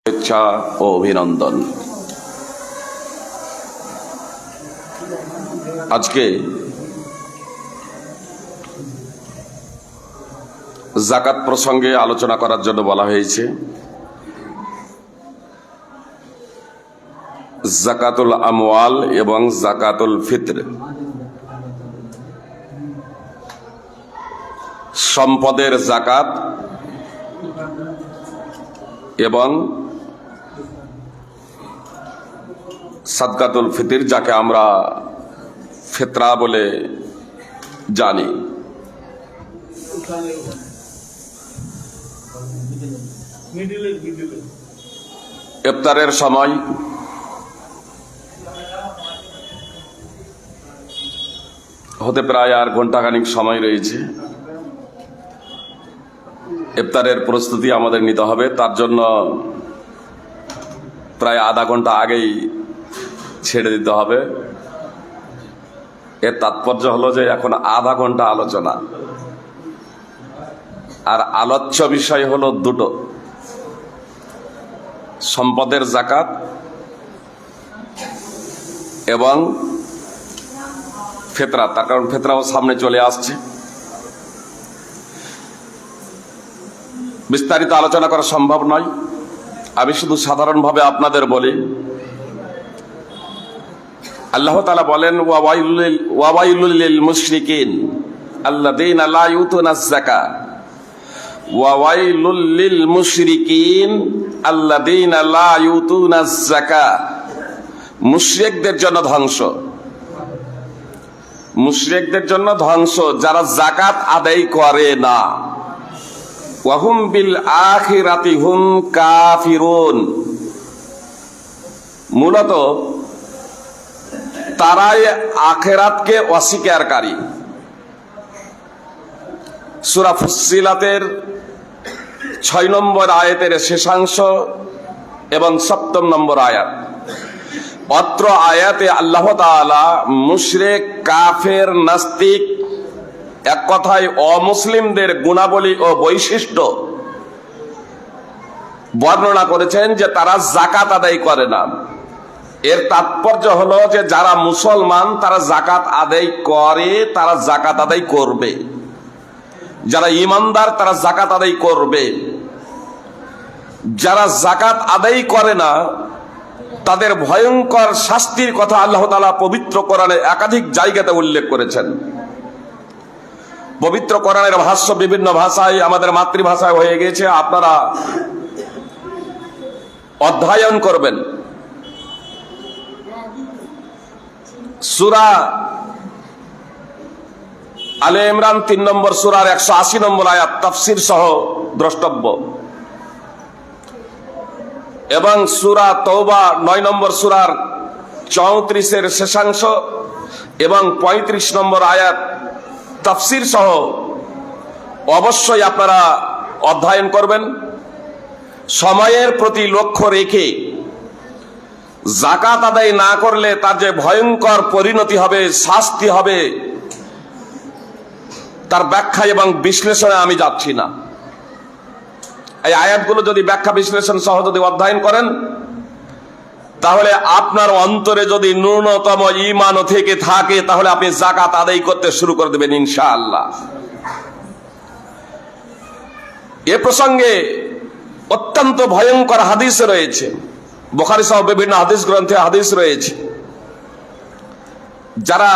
শুভেচ্ছা ও অভিনন্দন। আজকে যাকাত প্রসঙ্গে আলোচনা করার জন্য বলা হয়েছে। যাকাতুল আমওয়াল এবং যাকাতুল ফিতর, সম্পদের যাকাত এবং সাদকাতুল ফিতর, যাকে আমরা ফিতরা বলে জানি। ইফতারের সময় হতে প্রায় আর ঘন্টাখানিক সময় রয়েছে। ইফতারের প্রস্তুতি আমাদের নিতে হবে, তার জন্য প্রায় আধা ঘন্টা আগেই ছেড়ে দিতে হবে। এর তাৎপর্য হলো যে এখন আধা ঘন্টা আলোচনা, আর আলোচ্য বিষয় হলো দুটো: সম্পদের যাকাত এবং ফিতরা। তার কারণ ফিতরাও সামনে চলে আসছে। বিস্তারিত আলোচনা করা সম্ভব নয়, আমি শুধু সাধারণভাবে আপনাদের বলি। আল্লাহ তাআলা বলেন, ওয়াওয়াইলুল লিল মুশরিকিন আল্লাযীনা লা ইউতুনাজ যাকাত, ওয়াওয়াইলুল লিল মুশরিকিন আল্লাযীনা লা ইউতুনাজ যাকাত। মুশরিকদের জন্য ধ্বংস, মুশরিকদের জন্য ধ্বংস যারা যাকাত আদায় করে না। ওয়াহুম বিল আখিরাতি হুম কাফিরুন। মূলত তারাই আখিরাতকে অস্বীকারী। সূরা ফুসসিলাতের ৬ নম্বর আয়াতের শেষাংশ এবং ৭ম নম্বর আয়াত। অত্র আয়াতে আল্লাহ তাআলা মুশরিক, কাফের, নাস্তিক, এক কথায় অমুসলিমদের গুণাবলী ও বৈশিষ্ট্য বর্ণনা করেছেন যে তারা যাকাত আদায় করে না। এর তাৎপর্য হলো যে যারা মুসলমান তারা যাকাত আদায় করে, তারা যাকাত আদায় করবে। যারা ঈমানদার তারা যাকাত আদায় করবে। যারা যাকাত আদায় করে না তাদের ভয়ঙ্কর শাস্তির কথা আল্লাহ তাআলা পবিত্র কোরআনে একাধিক জায়গাতে উল্লেখ করেছেন। পবিত্র কোরআনের ভাষ্য বিভিন্ন ভাষায়, আমাদের মাতৃভাষায় হয়ে গেছে, আপনারা অধ্যয়ন করবেন। সূরা আলে ইমরান ৩ নম্বর সূরার ১৮০ নম্বর আয়াত তাফসীর সহ দ্রষ্টব্য, এবং সূরা তওবা ৯ নম্বর সূরার ৩৪-এর শেষাংশ এবং ৩৫ নম্বর আয়াত তাফসীর সহ অবশ্যই আপনারা অধ্যয়ন করবেন। সময়ের প্রতি লক্ষ্য রেখে যাকাত আদায় না করলে তার যে ভয়ঙ্কর পরিণতি হবে, শাস্তি হবে, তার ব্যাখ্যা এবং বিশ্লেষণে আমি যাচ্ছি না। এই আয়াতগুলো যদি ব্যাখ্যা বিশ্লেষণ সহ যদি অধ্যয়ন করেন, তাহলে আপনার অন্তরে যদি ন্যূনতম ঈমানও থেকে থাকে, তাহলে আপনি যাকাত আদায় করতে শুরু করে দেবেন ইনশাআল্লাহ। এ প্রসঙ্গে অত্যন্ত ভয়ঙ্কর হাদিস রয়েছে, বুখারী সহ বিভিন্ন হাদিস গ্রন্থে হাদিস রয়েছে। যারা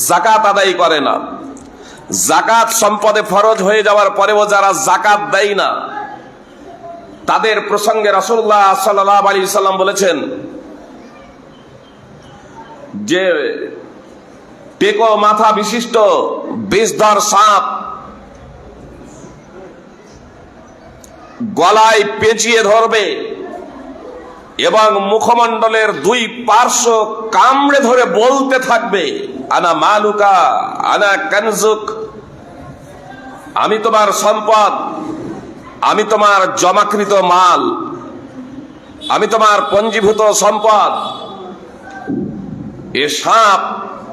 যাকাত আদায় করে না, যাকাত সম্পদে ফরজ হয়ে যাওয়ার পরেও যারা যাকাত দেয় না, তাদের প্রসঙ্গে রাসূলুল্লাহ সাল্লাল্লাহু আলাইহি সাল্লাম বলেছেন যে টেকো মাথা বিশিষ্ট বিষধর সাপ গলায় পেঁচিয়ে ধরবে এবং মুখমণ্ডলের ২ পার্শ্ব কামড়ে ধরে বলতে থাকবে, আনা মালুকা আনা কানজুক, আমি তোমার সম্পদ, আমি তোমার জমাকৃত মাল, আমি তোমার পঞ্জীভূত সম্পদ। এ সাপ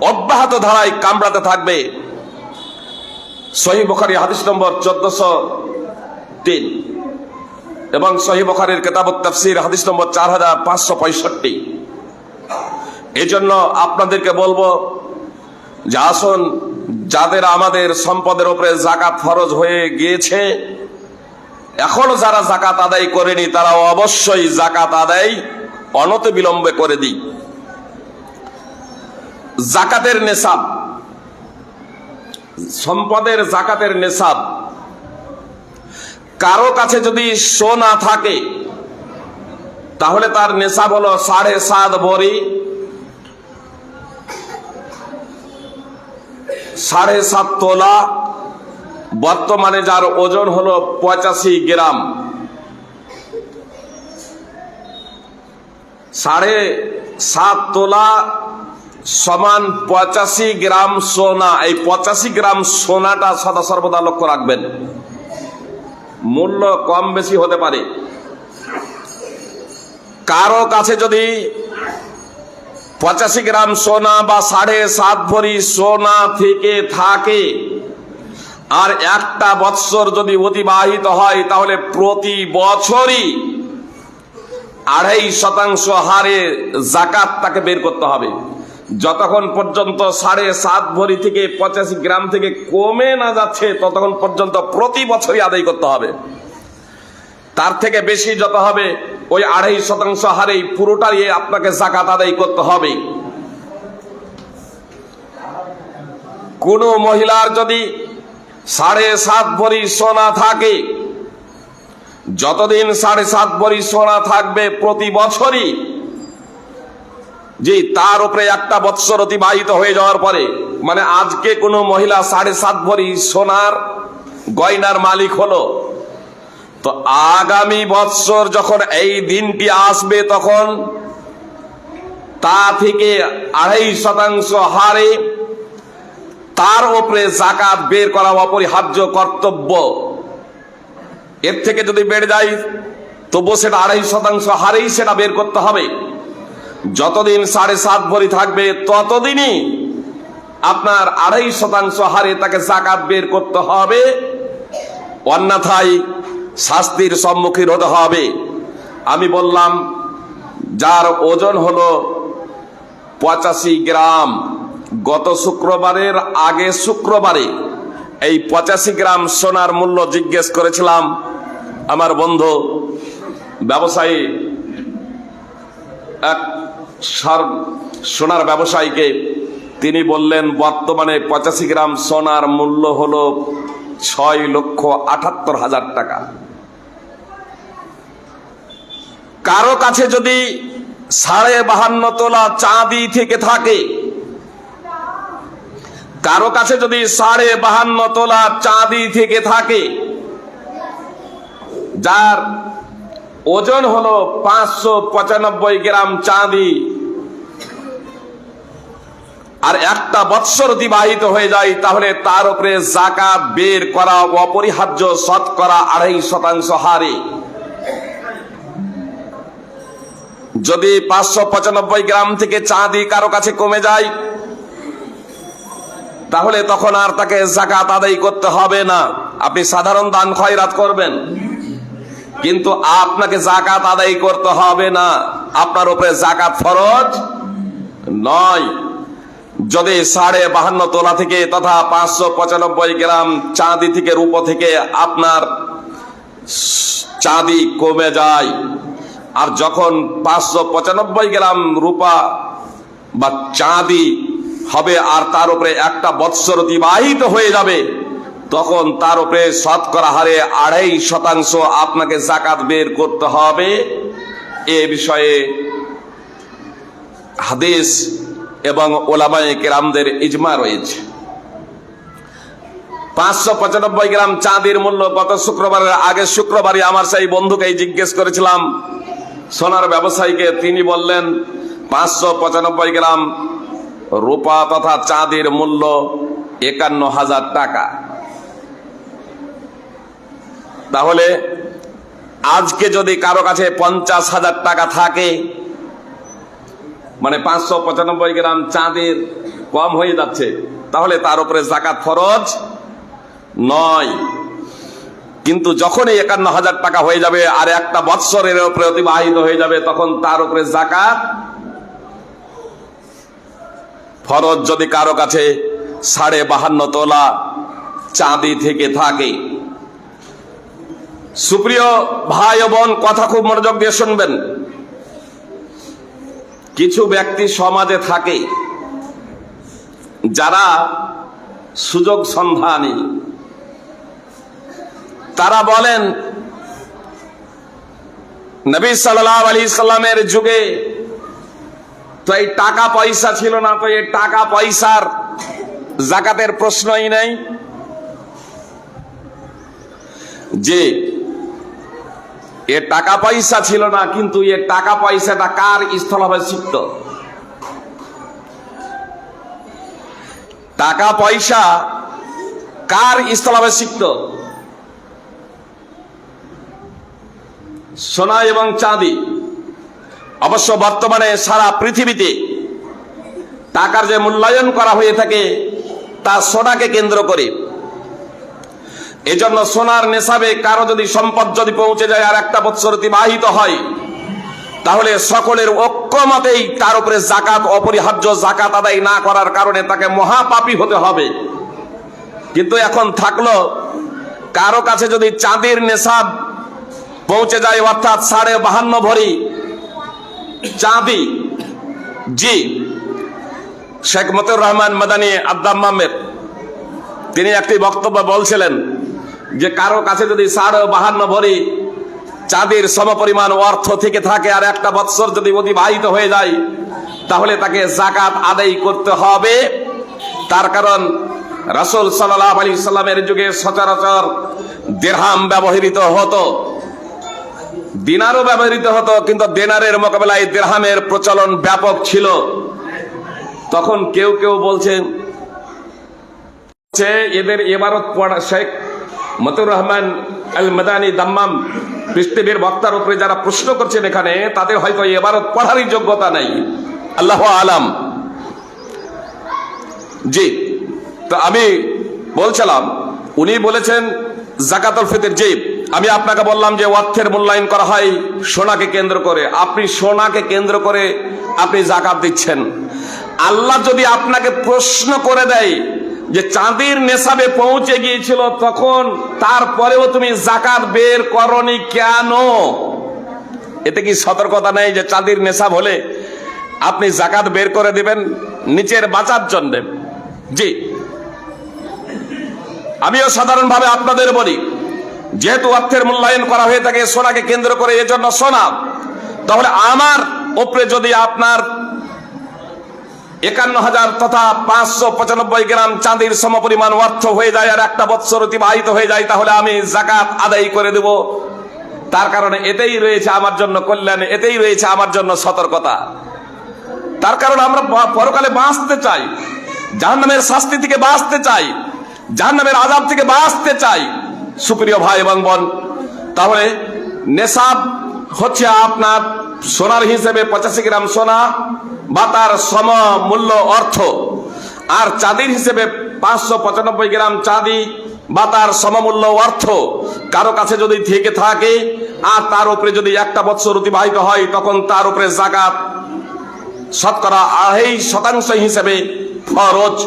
অব্যাহত ধারায় কামড়াতে থাকবে। সহিহ বুখারী হাদিস নম্বর ১৪০৩। এবং সহিহ বুখারীর কিতাবুত তাফসীর হাদিস নম্বর 4565। এই জন্য আপনাদেরকে বলবো যে আসুন, যাদের আমাদের সম্পদের উপরে যাকাত ফরজ হয়ে গিয়েছে, এখনো যারা যাকাত আদায় করেনি তারা অবশ্যই যাকাত আদায় অনতিবিলম্বে করে দিই। যাকাতের নেশাব, সম্পদের যাকাতের নেশাব, কারো কাছে যদি সোনা থাকে তাহলে তার নেশাব হলো 7.5 ভরি, 7.5 তোলা। বর্তমানে যার ওজন হলো 85 গ্রাম। 7.5 তোলা সমান 85 গ্রাম সোনা। এই 85 গ্রাম সোনাটা সদা সর্বদা লক্ষ্য রাখবেন, মূল্য কম বেশি হতে পারে। কারো কাছে যদি 85 গ্রাম সোনা বা 7.5 ভরি সোনা থেকে থাকে, আর একটা বৎসর যদি অতিবাহিত হয়, তাহলে প্রতি বছরই 2.5% হারে যাকাত তাকে বের করতে হবে। যতক্ষণ পর্যন্ত 7.5 ভরি থেকে 85 গ্রাম থেকে কমে না যাচ্ছে, ততক্ষণ পর্যন্ত প্রতি বছরই আদায় করতে হবে। তার থেকে বেশি যত হবে, ওই 2.5% হারেই পুরোটাই আপনাকে যাকাত আদায় করতে হবে। কোন মহিলার যদি 7.5 ভরি সোনা থাকে, যতদিন 7.5 ভরি সোনা থাকবে প্রতি বছরই, যে তার উপরে একটা বৎসর অতিবাহিত হয়ে যাওয়ার পরে, মানে আজকে কোন মহিলা 7.5 ভরি সোনার গয়নার মালিক হলো, তো আগামী বৎসর যখন এই দিনটি আসবে, তখন তা থেকে 2.5% হারে তার উপরে যাকাত বের করা অপরিহার্য কর্তব্য। এর থেকে যদি বেড়ে যায়, তবু সেটা 2.5% হারেই সেটা বের করতে হবে। যতদিন 7.5 ভরি থাকবে, ততদিনই আপনার 2.5% হারে তাকে যাকাত বের করতে হবে, অন্যথায় শাস্তির সম্মুখীন হতে হবে। আমি বললাম, যার ওজন হলো 85 গ্রাম, গত শুক্রবারের আগে শুক্রবারে এই 85 গ্রাম সোনার মূল্য জিজ্ঞেস করেছিলাম আমার বন্ধু ব্যবসায়ী, এক সোনার ব্যবসায়ীকে। তিনি বললেন বর্তমানে 85 গ্রাম সোনার মূল্য হলো 6,78,000 টাকা। কারো কাছে যদি 52.5 তোলা চাঁদি থেকে থাকে, কারো কাছে যদি 52.5 তোলা চাঁদি থেকে থাকে, যার ওজন হলো 595 গ্রাম চাঁদি, আর একটা বৎসর অতিবাহিত হয়ে যায়, তাহলে তার উপরে যাকাত বের করা অপরিহার্য, শতকরা 2.5% হারে। যদি 595 গ্রাম থেকে চাঁদি কারো কাছে কমে যায়, তাহলে তখন আর তাকে যাকাত আদায় করতে হবে না। আপনি সাধারণ দান খয়রাত করবেন, কিন্তু আপনাকে যাকাত আদায় করতে হবে না, আপনার উপরে যাকাত ফরজ নয়। যদি 52.5 তোলা থেকে তথা 595 গ্রাম চাঁদি থেকে, রূপ থেকে আপনার চাঁদি কমে যায়, আর যখন 595 গ্রাম রূপা বা চাঁদি হবে, আর তার উপরে একটা বৎসর অতিবাহিত হয়ে যাবে, তখন তার উপরে শতকরা হারে 2.5% আপনাকে যাকাত বের করতে হবে। এ বিষয়ে হাদিস এবং ওলামায়ে কেরামদের ইজমা রয়েছে। 595 গ্রাম চাঁদির মূল্য গত শুক্রবারের আগে শুক্রবারই আমার সেই বন্ধুকে জিজ্ঞেস করেছিলাম, সোনার ব্যবসায়ীকে। তিনি বললেন 595 গ্রাম রূপা তথা চাঁদির মূল্য 51,000 টাকা। তাহলে আজকে যদি কারো কাছে 50,000 টাকা থাকে, মানে 595 গ্রাম চাঁদের কম হয়ে যাচ্ছে, তাহলে তার উপরে যাকাত ফরজ নয়। কিন্তু যখনই 51,000 টাকা হয়ে যাবে আর একটা বৎসরের উপরে অতিবাহিত হয়ে যাবে, তখন তার উপরে যাকাত ফরজ। যদি কারো কাছে 52.5 তোলা চাঁদি থেকে থাকে। সুপ্রিয় ভাই ও বোন, কথা খুব মনোযোগ দিয়ে শুনবেন। কিছু ব্যক্তি সমাজে থাকে যারা সুযোগ সন্ধানী। তারা বলেন নবী সাল্লাল্লাহু আলাইহি সাল্লামের যুগে তো এই টাকা পয়সা ছিল না, তো এই টাকা পয়সার যাকাতের প্রশ্নই নেই। যে এ টাকা পয়সা ছিল না, কিন্তু এ টাকা পয়সাটা কার স্থলাভিষিক্ত? টাকা পয়সা কার স্থলাভিষিক্ত? সোনা এবং চাঁদি। অবশ্য বর্তমানে সারা পৃথিবীতে টাকার যে মূল্যায়ন করা হয়ে থাকে তা সোনাকে কেন্দ্র করে। এজন্য সোনার নেশাবে কারো যদি সম্পদ যদি পৌঁছে যায় আর একটা বছর অতিবাহিত হয়, তাহলে সকলের ঐক্যমতেই তার উপরে যাকাত অপরিহার্য। যাকাত আদায় না করার কারণে তাকে মহাপাপী হতে হবে। কিন্তু এখন থাকলো কারো কাছে যদি চাঁদির নেশাব পৌঁছে যায়, অর্থাৎ 52.5 ভরি চাঁদি। জি, শেখ মতিউর রহমান মাদানী আদ-দাম্মামের তিনি একটি বক্তব্য বলছিলেন যে কারো কাছে যদি 52.5 ভরি চাঁদির সমপরিমাণ অর্থ থেকে থাকে আর একটা বৎসর যদি অতিবাহিত হয়ে যায়, তাহলে তাকে যাকাত আদায় করতে হবে। তার কারণ রাসূল সাল্লাল্লাহু আলাইহি সাল্লামের যুগে সচরাচর দিরহাম ব্যবহৃত হতো, দিনারও ব্যবহৃত হতো, কিন্তু দিনারের মোকাবেলায় দিরহামের প্রচলন ব্যাপক ছিল। তখন কেউ কেউ বলছেন এদের ইবারত পড়া, শেখ মতিউর রহমান আল মাদানী দাম্মাম পৃথিবীর বক্তার উপরে যারা প্রশ্ন করছেন এখানে, তাদের হয়তো ইবারত পড়ারই যোগ্যতা নাই, আল্লাহু আলাম। জি, তো আমি বলছিলাম, উনি বলেছেন যাকাতুল ফিতর। জি, আমি আপনাকে বললাম যে অর্থের মূল্যায়ন করা হয় সোনাকে কেন্দ্র করে। আপনি সোনাকে কেন্দ্র করে আপনি যাকাত দিচ্ছেন। আল্লাহ যদি আপনাকে প্রশ্ন করে দেয় যে চাঁদির নেশাবে পৌঁছে গিয়েছিল তখন, তারপরেও তুমি যাকাত বের করনি কেন? এতে কি সতর্কতা নেই যে চাঁদির নেশাব হলে আপনি যাকাত বের করে দিবেন নিচের বাঁচার জন্য? জি, আমিও সাধারণভাবে আপনাদের বলি, যেহেতু অর্থের মূল্যায়ন করা হয়ে থাকে সোনাকে কেন্দ্র করে, এজন্য সোনা, তাহলে আমার উপরে যদি আপনার 51,000 তথা 595 গ্রাম চাঁদির সমপরিমাণ অর্থ হয়ে যায় আর একটা বৎসর অতিবাহিত হয়ে যায়, তাহলে আমি যাকাত আদায় করে দেব। তার কারণে এতেই রয়েছে আমার জন্য কল্যাণ, এতেই রয়েছে আমার জন্য সতর্কতা। তার কারণ আমরা পরকালে বাঁচতে চাই, জাহান্নামের শাস্তি থেকে বাঁচতে চাই, জাহান্নামের আযাব থেকে বাঁচতে চাই। সুপ্রিয় ভাই এবং বোন, তাহলে নেশাব হচ্ছে আপনার সোনার হিসেবে 85 গ্রাম সোনা বা তার সমমূল্য অর্থ, আর চাঁদির হিসেবে 595 গ্রাম চাঁদি বা তার সমমূল্য অর্থ কারো কাছে যদি থেকে থাকে আর তার উপরে যদি একটা বছর অতিবাহিত হয়, তখন তার উপরে যাকাত শতকরা 2.5% হিসেবে ফরজ।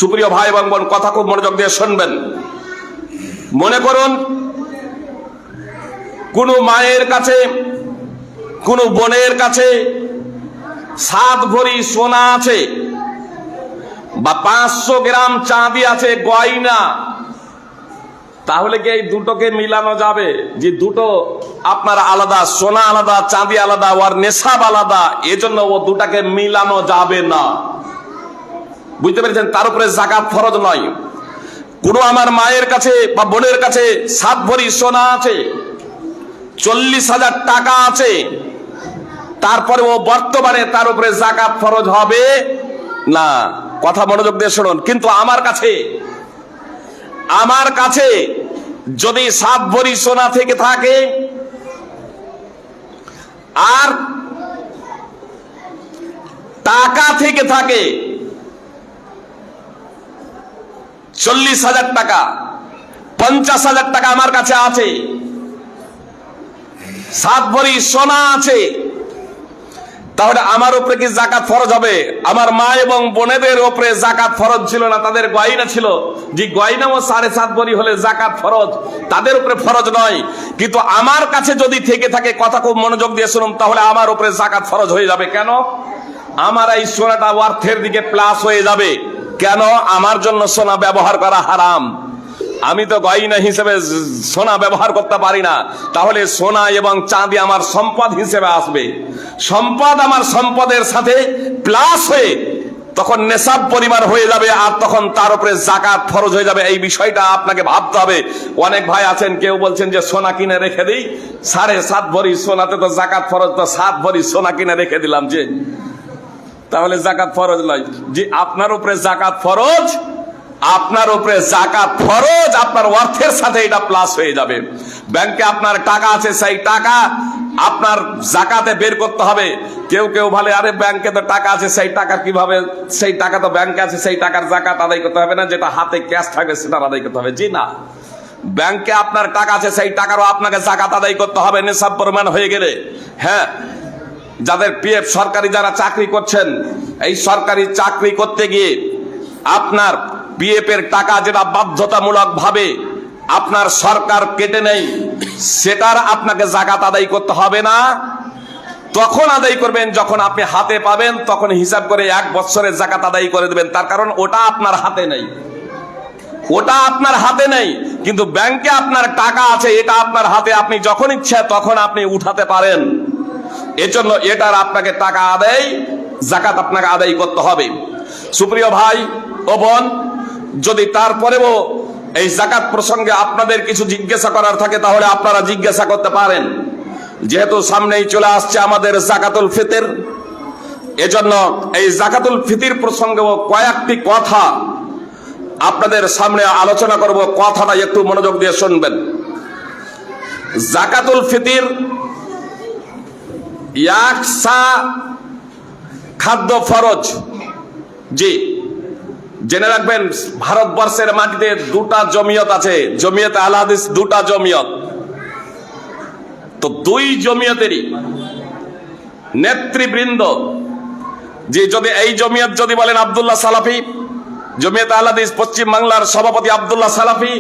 সুপ্রিয় ভাই এবং বোন, কথা খুব মনোযোগ দিয়ে শুনবেন। মনে করুন কোন মায়ের কাছে, কোন বোনের কাছে 7 ভরি সোনা আছে বা 500 গ্রাম চাঁদি আছে গয়না, তাহলে কি এই দুটোকে মিলানো যাবে? যে দুটো আপনার আলাদা, সোনা আলাদা, চাঁদি আলাদা, ওর নেশাব আলাদা, এজন্য ও দুটাকে মিলানো যাবে না। বুঝতে পেরেছেন? তার উপরে যাকাত ফরজ নয়। কোন আমার মায়ের কাছে বা বোনের কাছে 7 ভরি সোনা আছে, 40,000 টাকা আছে, তারপরে ও বর্তমানে তার উপরে যাকাত ফরজ হবে না। কথা মনোযোগ দিয়ে শুনুন। কিন্তু আমার কাছে যদি 7 ভরি সোনা থেকে থাকে আর টাকা থেকে থাকে 40,000 টাকা, 50,000 টাকা আমার কাছে আছে, 7 ভরি সোনা আছে, তাহলে আমার উপরে কি যাকাত ফরজ হবে? আমার মা এবং বোনেদের উপরে যাকাত ফরজ ছিল না, তাদের গয়না ছিল, যে গয়নাও 7.5 ভরি হলে যাকাত ফরজ, তাদের উপরে ফরজ নয়। কিন্তু আমার কাছে যদি থেকে থাকে, কথা খুব মনোযোগ দিয়ে শুনুন, তাহলে আমার উপরে যাকাত ফরজ হয়ে যাবে। কেন? আমার এই সোনাটা অর্থের দিকে প্লাস হয়ে যাবে। কেন? আমার জন্য সোনা ব্যবহার করা হারাম, আমি তো গয়না হিসেবে সোনা ব্যবহার করতে পারি না। তাহলে সোনা এবং চাঁদি আমার সম্পদ হিসেবে আসবে, সম্পদ আমার সম্পদের সাথে প্লাস হয়ে তখন নেশাব পরিমাণ হয়ে যাবে, আর তখন তার উপরে যাকাত ফরজ হয়ে যাবে। এই বিষয়টা আপনাকে ভাবতে হবে। অনেক ভাই আছেন, কেউ বলছেন যে সোনা কিনে রেখে দিই, 7.5 ভরি সোনাতে তো যাকাত ফরজ, তো 7 ভরি সোনা কিনে রেখে দিলাম, যে তাহলে যাকাত ফরজ নয়। যে আপনার উপরে যাকাত ফরজ, আপনার উপরে যাকাত ফরজ, আপনার অর্থের সাথে এটা প্লাস হয়ে যাবে। ব্যাংকে আপনার টাকা আছে, সেই টাকা আপনার যাকাতে বের করতে হবে। কেউ কেউ বলে, আরে ব্যাংকে তো টাকা আছে, সেই টাকা কিভাবে, সেই টাকা তো ব্যাংকে আছে, সেই টাকার যাকাত আদায় করতে হবে না, যেটা হাতে ক্যাশ থাকবে সেটা আদায় করতে হবে। জি না, ব্যাংকে আপনার টাকা আছে, সেই টাকারও আপনাকে যাকাত আদায় করতে হবে নিসাব পরিমাণ হয়ে গেলে। হ্যাঁ, যাদের পিএফ, সরকারি যারা চাকরি করছেন, এই সরকারি চাকরি করতে গিয়ে আপনার পিএফ এর টাকা যেটা বাধ্যতামূলক ভাবে আপনার সরকার কেটে নেয়, সেটার আপনাকে যাকাত আদায় করতে হবে না। তখন আদায় করবেন যখন আপনি হাতে পাবেন, তখন হিসাব করে 1 বছরের যাকাত আদায় করে দেবেন। তার কারণ ওটা আপনার হাতে নেই, ওটা আপনার হাতে নেই। কিন্তু ব্যাংকে আপনার টাকা আছে, এটা আপনার হাতে, আপনি যখন ইচ্ছা তখন আপনি উঠাতে পারেন। এজন্য এটার আপনাকে টাকা আদায়, যাকাত আপনাকে আদায় করতে হবে। সুপ্রিয় ভাই ও বোন, যদি তারপরেও এই যাকাত প্রসঙ্গে আপনাদের কিছু জিজ্ঞাসা করার থাকে, তাহলে আপনারা জিজ্ঞাসা করতে পারেন। যেহেতু সামনেই চলে আসছে আমাদের যাকাতুল ফিতর, এজন্য এই যাকাতুল ফিতর প্রসঙ্গেও কয়েকটি কথা আপনাদের সামনে আলোচনা করব। কথাটা একটু মনোযোগ দিয়ে শুনবেন। যাকাতুল ফিতর 1 সা খাদ্য ফরজ। জি, জেনে রাখবেন, ভারতবর্ষের মাটিতে 2টা জমিয়ত আছে, জমিয়ত আল হাদিস, 2টা জমিয়ত। তো 2 জমিয়তেরই নেতৃবৃন্দ, যে যদি এই জমিয়ত যদি বলেন আব্দুল্লাহ সালাফি, জমিয়ত আল হাদিস পশ্চিম বাংলার সভাপতি আব্দুল্লাহ সালাফি,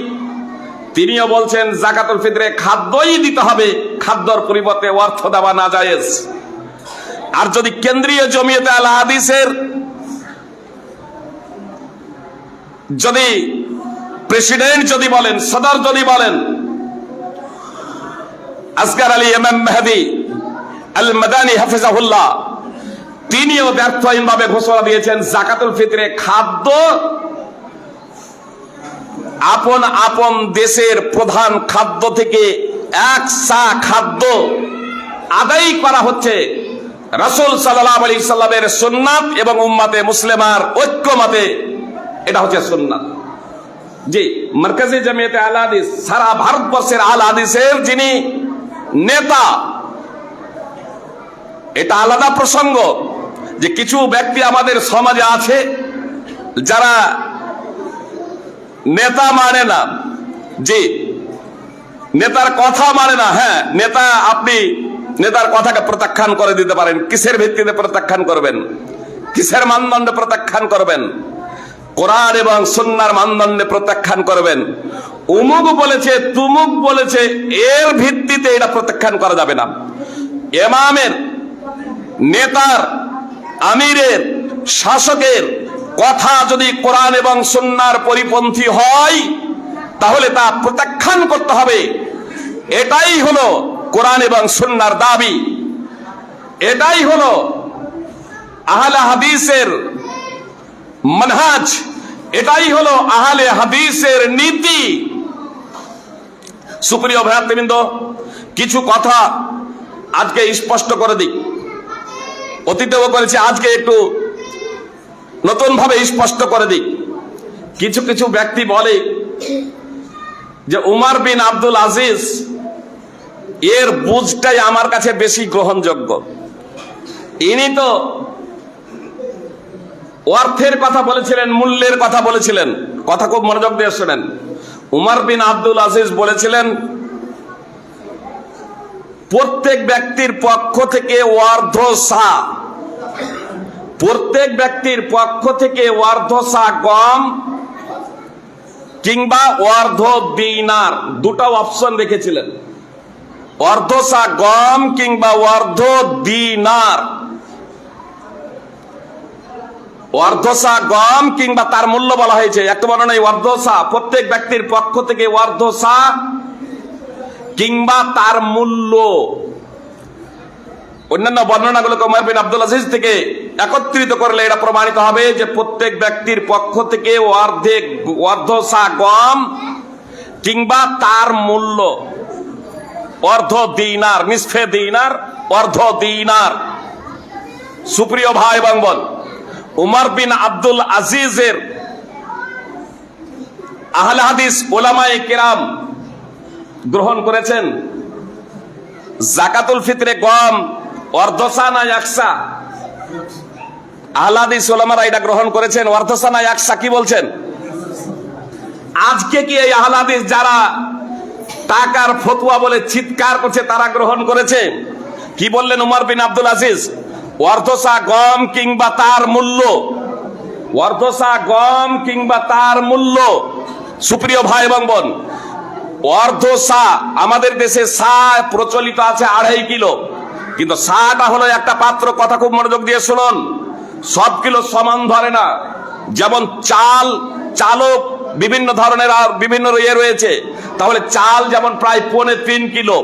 তিনিও বলছেন যাকাতুল ফিতরে খাদ্যই দিতে হবে, খাদ্যর পরিবর্তে অর্থ দেওয়া না জায়েজ। আর যদি কেন্দ্রীয় জমিয়তে আল হাদিসের যদি প্রেসিডেন্ট যদি বলেন, সদর যদি বলেন, আসগার আলী ইমাম মেহেদী আল মাদানী হাফিজাহুল্লাহ, তিনিও ব্যর্থহীনভাবে ঘোষণা দিয়েছেন যাকাতুল ফিতরে খাদ্য আপন আপন দেশের প্রধান খাদ্য থেকে 1 সা খাদ্য আদায় করা হচ্ছে রাসূল সাল্লাল্লাহু আলাইহি সাল্লামের সুন্নাত এবং উম্মতে মুসলিমার ঐক্যমতে, এটা হচ্ছে সুন্নাত। জি, মার্কাজি জমিয়তে আল হাদিস সারা ভারতবর্ষের আল হাদিসের যিনি নেতা, এটা আলাদা প্রসঙ্গ যে কিছু ব্যক্তি আমাদের সমাজে আছে যারা নেতা মানে না, জি, নেতার কথা মানে না। হ্যাঁ, নেতা, আপনি নেতার কথাকে প্রত্যাখ্যান করে দিতে পারেন। কিসের ভিত্তিতে প্রত্যাখ্যান করবেন? কিসের মানদণ্ডে প্রত্যাখ্যান করবেন? কোরআন এবং সুন্নাহর মানদণ্ডে প্রত্যাখ্যান করবেন। উমুক বলেছে, তুমুক বলেছে, এর ভিত্তিতে এটা প্রত্যাখ্যান করা যাবে না। ইমামের, নেতার, আমিরের, শাসকের কথা যদি কোরআন এবং সুন্নাহর পরিপন্থী হয়, তাহলে তা প্রত্যাখ্যান করতে হবে। এটাই হলো কোরআন এবং সুন্নাহর দাবি, এটাই হলো আহলে হাদিসের মানহাজ, এটাই হলো আহলে হাদিসের নীতি। সুপ্রিয় ভাইবৃন্দ, কিছু কথা আজকে স্পষ্ট করে দিই, অতীতেও করেছি, আজকে একটু নতুন ভাবে স্পষ্ট করে দিই। কিছু কিছু ব্যক্তি বলে যে উমর বিন আব্দুল আজিজ এর বুঝটাই আমার কাছে বেশি গ্রহণযোগ্য। ইনি তো অর্থের কথা বলেছিলেন, মূল্যের কথা বলেছিলেন। কথা খুব মনোযোগ দিয়ে শোনেন। উমর বিন আব্দুল আজিজ বলেছিলেন, প্রত্যেক ব্যক্তির পক্ষ থেকে অর্ধ সা গম কিংবা অর্ধ দিনার, দুটো অপশন রেখেছিলেন, অর্ধ সা গম কিংবা অর্ধ দিনার, অর্ধ সা গম কিংবা তার মূল্য বলা হয়েছে। একটা বর্ণনায় অর্ধ সা, প্রত্যেক ব্যক্তির পক্ষ থেকে অর্ধ সা কিংবা তার মূল্য। অন্যান্য বর্ণনাগুলোকে উমর বিন আব্দুল আজিজ থেকে একত্রিত করলে এটা প্রমাণিত হবে যে প্রত্যেক ব্যক্তির পক্ষ থেকে অর্ধ সা গম কিংবা তার মূল্য, অর্ধ দিনার, নিসফে দিনার, অর্ধ দিনার। সুপ্রিয় ভাই এবং বোন, উমর বিন আব্দুল আজিজের আহলে হাদিস উলামায়ে কেরাম গ্রহণ করেছেন যাকাতুল ফিতরে গম অর্ধসা না একসা। আহলে হাদিস উলামারা এটা গ্রহণ করেছেন অর্ধসা না একসা। কি বলছেন? আজকে কি এই আহলে হাদিস যারা টাকার ফতোয়া বলে চিৎকার করছে তারা গ্রহণ করেছে? কি বললেন উমর বিন আব্দুল আজিজ? অর্ধসা গম কিংবা তার মূল্য, অর্ধসা গম কিংবা তার মূল্য। সুপ্রিয় ভাই এবং বোন, অর্ধ সা, আমাদের দেশে সা প্রচলিত আছে 2.5 কিলো, কিন্তু সাটা হলো একটা পাত্র। কথা খুব মনোযোগ দিয়ে শুনুন, সব কিলো সমান ধরে না। যেমন চালও বিভিন্ন ধরনের আর বিভিন্ন রয়েছে, তাহলে চাল যেমন প্রায় 3.25 কিলো,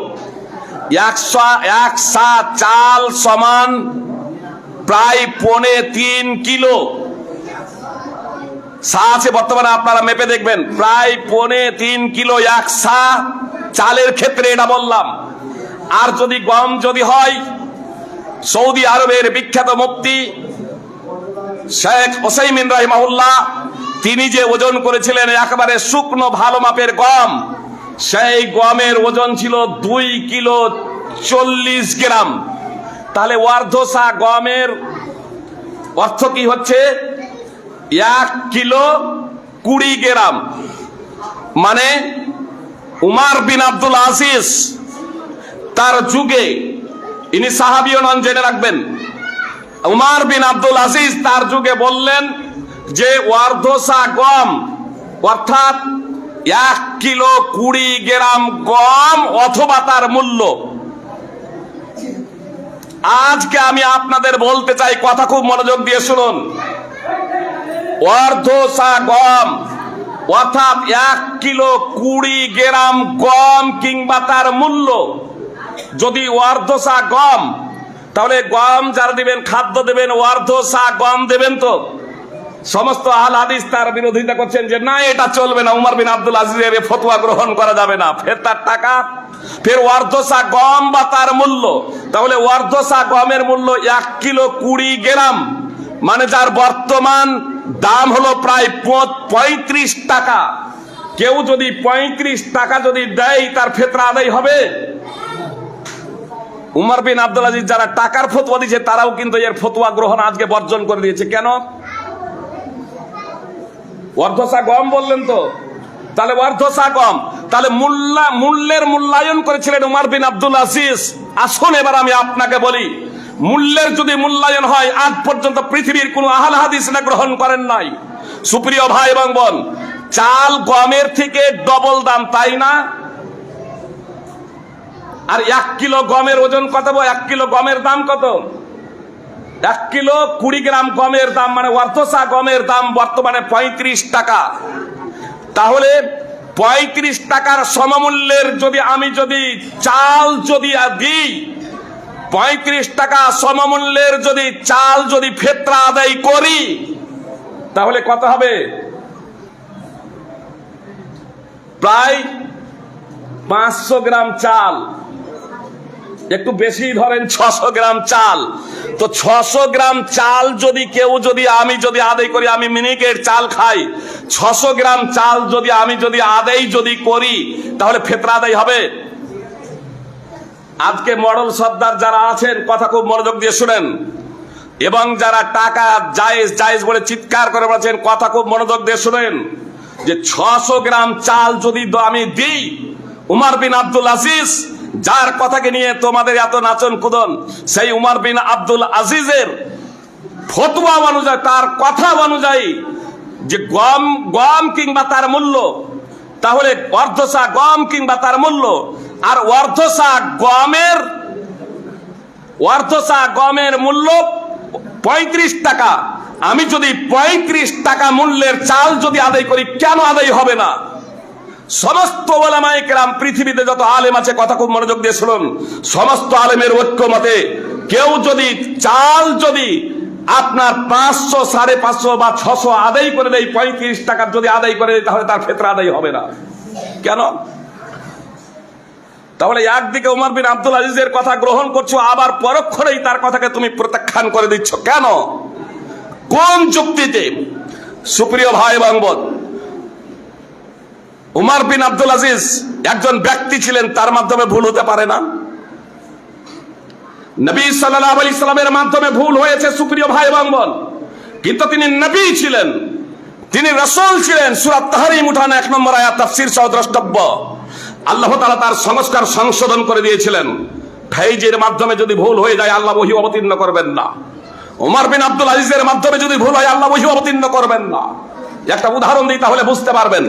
1 সা চাল সমান প্রায় 3.25 কিলো। সা আছে বর্তমানে, আপনারা মেপে দেখবেন, প্রায় 3.25 কিলো 1 সা চালের ক্ষেত্রে এটা বললাম। আর যদি গম যদি হয়, সৌদি আরবের বিখ্যাত মুফতি শেখ ওসাইমিন রাহিমাহুল্লাহ তিনি যে ওজন করেছিলেন একেবারে শুকনো ভালো মাপের গম, সেই গমের ওজন ছিল 2 কিলো 40 গ্রাম। তাহলে অর্ধসা গমের অর্থ কি হচ্ছে? 1 কিলো 20 গ্রাম। মানে উমর বিন আব্দুল আজিজ তার যুগে, ইনি সাহাবীও নন, জেনে রাখবেন, উমর বিন আব্দুল আজিজ তার যুগে বললেন যে অর্ধসা গম অর্থাৎ 1 কিলো 20 গ্রাম গম অথবা তার মূল্য। আজকে আমি আপনাদের বলতে চাই, কথা খুব মনোযোগ দিয়ে শুনুন, অর্ধসা গম অর্থাৎ 1 কিলো 20 গ্রাম গম কিংবা তার মূল্য যদি অর্ধসা গম, তাহলে গম যারা দিবেন, খাদ্য দেবেন, অর্ধসা গম দেবেন। তো সমস্ত আহলে হাদিস তার বিরোধিতা করছেন যে না, এটা চলবে না, উমর বিন আব্দুল আজিজের ফতোয়া গ্রহণ করা যাবে না। ফের তার টাকা, ফের অর্ধসা গম বা তার মূল্য। তাহলে অর্ধসা গমের মূল্য 1 কিলো 20 গ্রাম, মানে যার বর্তমান দাম হলো প্রায় 35 টাকা। কেউ যদি 35 টাকা যদি দেয়, তার ফিতরা আদায় হবে? উমর বিন আব্দুল আজিজ যারা টাকার ফতোয়া দিয়েছে তারাও কিন্তু এর ফতোয়া গ্রহণ আজকে বর্জন করে দিয়েছে। কেন? অর্ধসা গম বললেন তো, তাহলে অর্ধসা গম, তাহলে মূল্যের মূল্যায়ন করেছিলেন উমর বিন আব্দুল আজিজ। আসুন এবার আমি আপনাকে বলি, মূল্যের যদি মূল্যায়ন হয়, আজ পর্যন্ত পৃথিবীর কোন আহলে হাদিস না গ্রহণ করেন নাই। সুপ্রিয় ভাই এবং বোন, চাল গমের থেকে ডবল দাম, তাই না? আর 1 কিলো গমের ওজন কত? 1 কিলো গমের দাম কত? 1 কিলো 20 গ্রাম গমের দাম, মানে অর্ধসা গমের দাম বর্তমানে 35 টাকা। তাহলে 35 টাকার সমমূল্যের যদি আমি চাল দিই, 35 টাকা সমমূল্যের যদি চাল ফিতরা আদায় করি, তাহলে কত হবে? প্রায় 500 গ্রাম চাল, একটু বেশি ধরেন 600 গ্রাম চাল। তো 600 গ্রাম চাল আমি আদায় করি, আমি মিনিকেট চাল খাই, 600 গ্রাম চাল আমি আদায় করি, তাহলে ফিতরা আদায় হবে? আজকে মডেল সর্দার যারা আছেন, কথা খুব মনোযোগ দিয়ে শুনেন, এবং যারা টাকা জায়েজ জায়েজ বলে চিৎকার করে বলছেন, কথা খুব মনোযোগ দিয়ে শুনেন, যে 600 গ্রাম চাল যদি আমি দিই, উমর বিন আব্দুল আজিজ যার কথাকে নিয়ে তোমাদের এত নাচন কুদন, সেই উমর বিন আব্দুল আজিজের ফতোয়া অনুযায়ী, তার কথা অনুযায়ী যে গম কিংবা তার মূল্য, তাহলে অর্ধসা গম কিংবা তার মূল্য, আর অর্ধসা গমের মূল্য 35 টাকা। আমি যদি 35 টাকা মূল্যের চাল যদি আদায় করি, কেন আদায় হবে না? সমস্ত ওলামায়ে কেরাম, পৃথিবীতে যত আলেম আছে, কথা খুব মনোযোগ দিয়ে শুনুন, সমস্ত আলেমের ঐক্য মতে কেউ যদি চাল যদি আপনার 500, 550 বা 600 আদায় করে দেয়, 35 টাকার যদি আদায় করে দেয়, তাহলে তার ফিতরা আদায় হবে না। কেন? তাহলে একদিকে উমর বিন আব্দুল আজিজের কথা গ্রহণ করছো, আবার পরক্ষণেই তার কথাকে তুমি প্রত্যাখ্যান করে দিচ্ছ কেন? কোন যুক্তিতে? সুপ্রিয় ভাই এবং বোন, উমর বিন আব্দুল আজিজ একজন ব্যক্তি ছিলেন, তার মাধ্যমে ভুল হতে পারে না? নবী সাল্লাল্লাহু আলাইহি সাল্লামের মাধ্যমে ভুল হয়েছে সুপ্রিয় ভাই এবং বোন, কিন্তু তিনি নবী ছিলেন, তিনি রাসূল ছিলেন। সূরা তাহরিম উঠান 1 নম্বর আয়াত তাফসীর সহ দ্রষ্টব্য। আল্লাহ তাআলা তার সংস্কার সংশোধন করে দিয়েছিলেন। ফাইজের মাধ্যমে যদি ভুল হয়ে যায়, আল্লাহ ওহী অবতীর্ণ করবেন না। উমর বিন আব্দুল আজিজের মাধ্যমে যদি ভুল হয়, আল্লাহ ওহী অবতীর্ণ করবেন না। একটা উদাহরণ দিই, তাহলে বুঝতে পারবেন।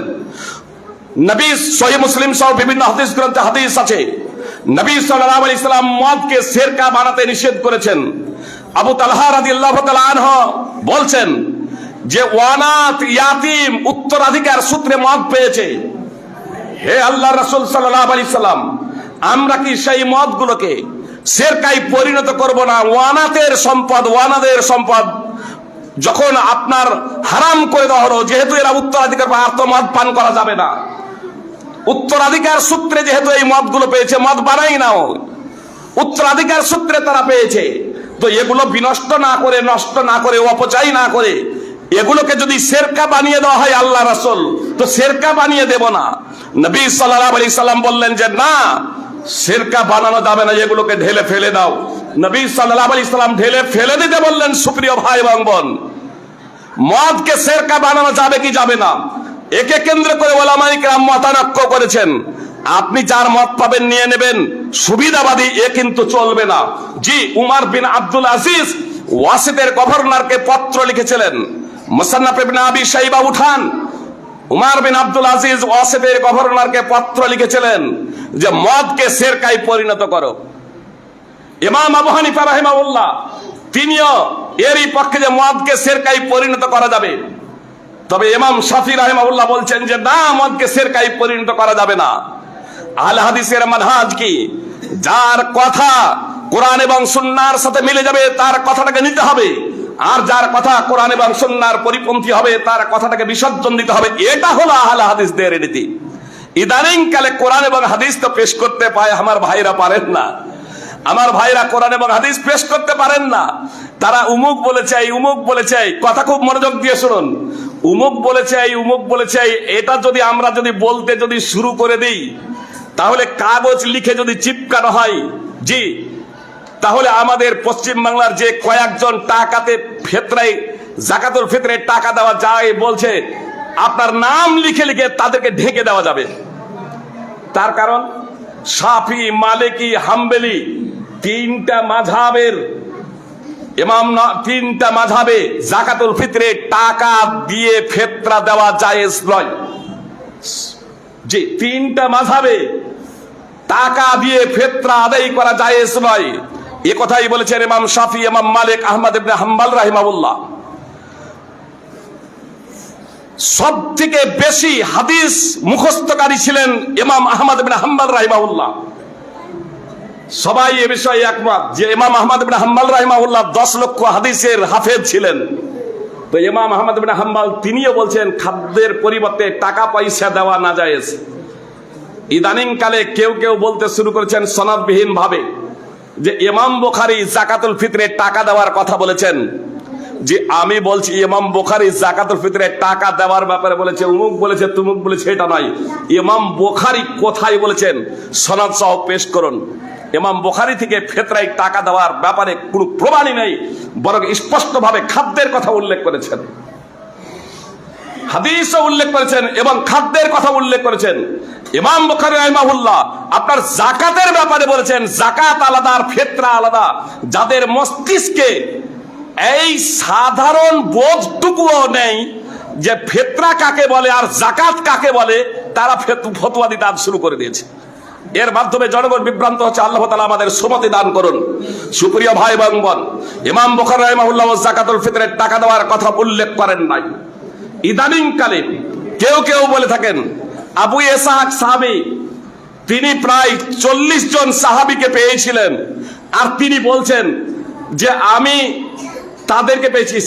নবী সহিহ মুসলিম সহ বিভিন্ন হাদিস গ্রন্থে হাদিস আছে, নবী সাল্লাল্লাহু আলাইহি সাল্লাম মদকে সিরকা বানাতে নিষেধ করেছেন। আবু তালহা রাদিয়াল্লাহু তাআলা আনহু বলছেন যে ওয়ানাত ইয়াতিম উত্তরাধিকার সূত্রে মদ পেয়েছে। হে আল্লাহর রাসূল সাল্লাল্লাহু আলাইহি সাল্লাম, আমরা কি সেই মদগুলোকে সিরকায় পরিণত করব না? ওয়ানাদের সম্পদ যখন আপনার হারাম করে দেওয়া হলো, যেহেতু এরা উত্তরাধিকার, আর তো মদ পান করা যাবে না, উত্তরাধিকার সূত্রে যেহেতু এই মদগুলো পেয়েছে, মদ বানাই নাও, উত্তরাধিকার সূত্রে তারা পেয়েছে, তো এগুলো বিনষ্ট না করে, নষ্ট না করে, অপচয় না করে এগুলোকে যদি সিরকা বানিয়ে দেওয়া হয় আল্লাহ রাসূল, তো সিরকা বানিয়ে দেব না। নবী সাল্লাল্লাহু আলাইহি সাল্লাম বললেন যে না, সিরকা বানানো যাবে না, এগুলোকে ঢেলে ফেলে দাও। নবী সাল্লাল্লাহু আলাইহি সাল্লাম ঢেলে ফেলে দিতে বললেন। সুপ্রিয় ভাই এবং বোন, মদকে সিরকা বানানো যাবে কি যাবে না, একে কেন্দ্র করে ওলামায়ে কেরাম মতানক্য করেছেন। আপনি যার মত পাবেন নিয়ে নেবেন, সুবিধাবাদী এ কিন্তু চলবে না। জি, উমর বিন আব্দুল আজিজ ওয়াসিতের গভর্নরকে পত্র লিখেছিলেন। মুসান্নাফ ইবনে আবি শাইবা উঠান, উমর বিন আব্দুল আজিজ ওয়াসিতের গভর্নরকে পত্র লিখেছিলেন যে মদকে সিরকায় পরিণত করো। ইমাম আবু হানিফা রাহিমাহুল্লাহ তিনিও এরই পক্ষে যে মদকে সিরকায় পরিণত করা যাবে। তবে ইমাম শাফি রাহিমাহুল্লাহ বলছেন যে না, মদকে সিরকায় পরিণত করা যাবে না। আহলে হাদিসের মানহাজ কি? যার কথা কোরআন এবং সুন্নাহর সাথে মিলে যাবে, তার কথাটাকে নিতে হবে, আর যার কথা কোরআন এবং সুন্নাহর পরিপন্থী হবে, তার কথাটাকে বিসর্জন দিতে হবে। এটা হলো আহলে হাদিসদের রীতি। ইদানিং কালে কোরআন এবং হাদিস তো পেশ করতে পায়, আমার ভাইরা পারেন না। আমার ভাইরা কোরআন এবং হাদিস পেশ করতে পারেন না। তারা উমুক বলেছে, উমুক বলেছে, কথা খুব মনোযোগ দিয়ে শুনুন। উমুক বলেছে, এটা যদি আমরা বলতে শুরু করে দিই, তাহলে কাগজ লিখে যদি চিপকানো হয়, জি, তাহলে আমাদের পশ্চিম বাংলার যে কয়েকজন টাকাতে ফিতরায়, যাকাতুল ফিতরে টাকা দেওয়া যায় বলছে, আপনার নাম লিখে লিখে তাদেরকে ঢেকে দেওয়া যাবে। তার কারণ শাফি, মালিকি, হাম্বলি তিনটা মাযহাবের ইমাম, তিনটা মাযহাবে যাকাতুল ফিতরে টাকা দিয়ে ফিতরা দেওয়া জায়েজ নয়। জি, তিনটা মাযহাবে টাকা দিয়ে ফিতরা আদায় করা জায়েজ নয়। এ কথাই বলেছেন ইমাম শাফি, ইমাম মালিক, আহমদ ইবনে হাম্বল রাহিমাহুল্লাহ। সব থেকে বেশি হাদিস মুখস্থকারী ছিলেন ইমাম আহমদ ইবনে হাম্বল রাহিমাহুল্লাহ। সবাই এ বিষয়ে একমত যে ইমাম আহমদ ইবনে হাম্বল রাহিমাহুল্লাহ 10 লক্ষ হাদিসের হাফেজ ছিলেন। তো ইমাম আহমদ ইবনে হাম্বল তিনিও বলছেন খাদ্যের পরিবর্তে টাকা পয়সা দেওয়া না জায়েজ। ইদানিং কালে কেউ কেউ বলতে শুরু করেছেন সনদবিহীন ভাবে যে ইমাম বুখারী যাকাতুল ফিতরে টাকা দেওয়ার কথা বলেছেন। যে আমি বলছি ইমাম বুখারী যাকাতুল ফিতরে টাকা দেওয়ার ব্যাপারে বলেছে, উমুক বলেছে, তুমুক বলেছে, এটা নয়। ইমাম বুখারী কোথায় বলেছেন সনদ সহ পেশ করুন। ইমাম বুখারী থেকে ফিতরায় টাকা দেওয়ার ব্যাপারে কোনো প্রমাণই নেই, বরং স্পষ্টভাবে খাদ্যের কথা উল্লেখ করেছেন। হাদিসও উল্লেখ করেছেন এবং খাদ্যের কথা উল্লেখ করেছেন। ইমাম বুখারী রাহিমাহুল্লাহ আপনার যাকাতের ব্যাপারে বলেছেন যাকাত আলাদা আর ফিতরা আলাদা। যাদের মস্তিষ্কে এই সাধারণ বোধটুকুও নেই যে ফিতরা কাকে বলে আর যাকাত কাকে বলে, তারা ফতোয়া দিতে আজ শুরু করে দিয়েছে। এর মাধ্যমে জনগণ বিভ্রান্ত হচ্ছে। আল্লাহ তাআলা আমাদের সুমতি দান করুন। সুপ্রিয় ভাই এবং বোন, ইমাম বুখারী রাহিমাহুল্লাহ যাকাতুল ফিতরের টাকা দেওয়ার কথা উল্লেখ করেন নাই। ইদানিং কালে কেউ কেউ বলে থাকেন আবু ইসহাক সাহাবী তিনি প্রায় 40 জন সাহাবীকে পেয়েছিলেন, আর তিনি বলছেন যে আমি তাদেরকে পেয়েছি।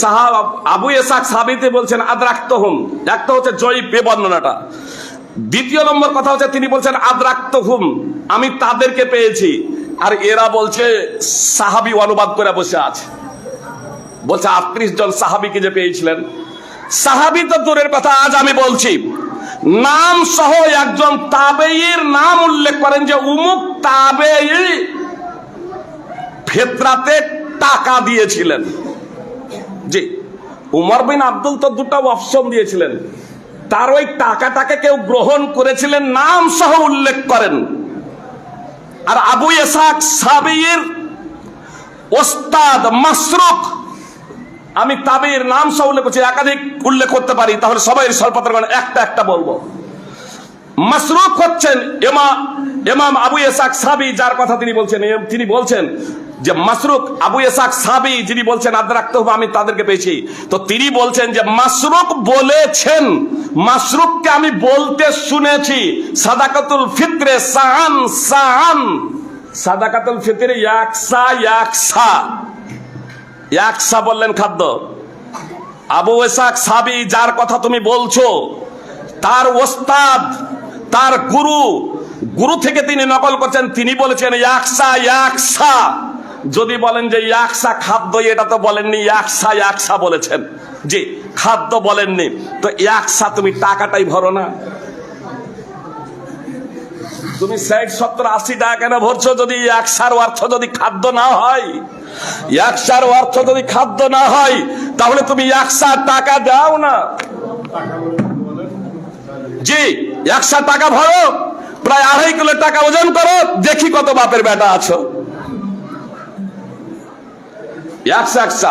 আবু ইসহাক সাহাবীতে বলছেন আদরাক্তহুম, একটা হচ্ছে জয়ীফ বর্ণনাটা। দ্বিতীয় নম্বর কথা হচ্ছে তিনি বলছেন আদরাক্তহুম, আমি তাদেরকে পেয়েছি। আর এরা বলছে সাহাবী অনুবাদ করে বসে আছে, বলছে 38 জন সাহাবীকে যে পেয়েছিলেন। সাহাবী তো দূরের কথা, আজ আমি বলছি নাম সহ একজন তাবেঈর নাম উল্লেখ করেন যে উমুক তাবেঈ ফিতরাতে টাকা দিয়েছিলেন। জি, উমর বিন আব্দুল তো দুটো অপশন দিয়েছিলেন, তার ওই টাকাটাকে কেউ গ্রহণ করেছিলেন নাম সহ উল্লেখ করেন। আর আবু ইসহাক সাহাবীর ওস্তাদ মাসরুক, আমি তাবেঈর নাম সহ উল্লেখ করছি, একাধিক উল্লেখ করতে পারি, তাহলে সবাই স্বল্পতার একটা একটা বলবো। মাসরুক হচ্ছেন ইমাম আবু ইসহাক সাহাবী, যার কথা তিনি বলছেন যে মাসরুক আবু ইসহাক সাহাবী যিনি বলছেন আদরাক্তহুম, আমি তাদেরকে পেয়েছি। তো তিনি বলছেন যে মাসরুক বলেছেন, মাসরুককে আমি বলতে শুনেছি সাদাকাতুল ফিতরে সাআন সাআন, সাদাকাতুল ফিতরে ইয়াকসা ইয়াকসা, ইয়াকসা বললেন খাদ্য। আবু ইসহাক সাহাবী যার কথা তুমি বলছো তার ওস্তাদ, তার গুরু থেকে তিনি নকল করছেন, তিনি বলেছেন ইয়াকসা ইয়াকসা। যদি বলেন যে ইয়াকসা খাদ্য, এটা তো বলেননি, ইয়াকসা ইয়াকসা বলেছেন। জি, খাদ্য বলেননি, তো ইয়াকসা তুমি টাকাটাই ভরো না। তুমি 60, 70, 80 টাকা কেন ভরছো যদি ইয়াকসার অর্থ যদি খাদ্য না হয়? ইয়াকসার অর্থ যদি খাদ্য না হয় তাহলে তুমি ইয়াকসা টাকা দাও না। জি, 100 টাকা ভরো, প্রায় 2.5 কিলো টাকা ওজন করো, দেখি কত বাপের বেটা আছো। 100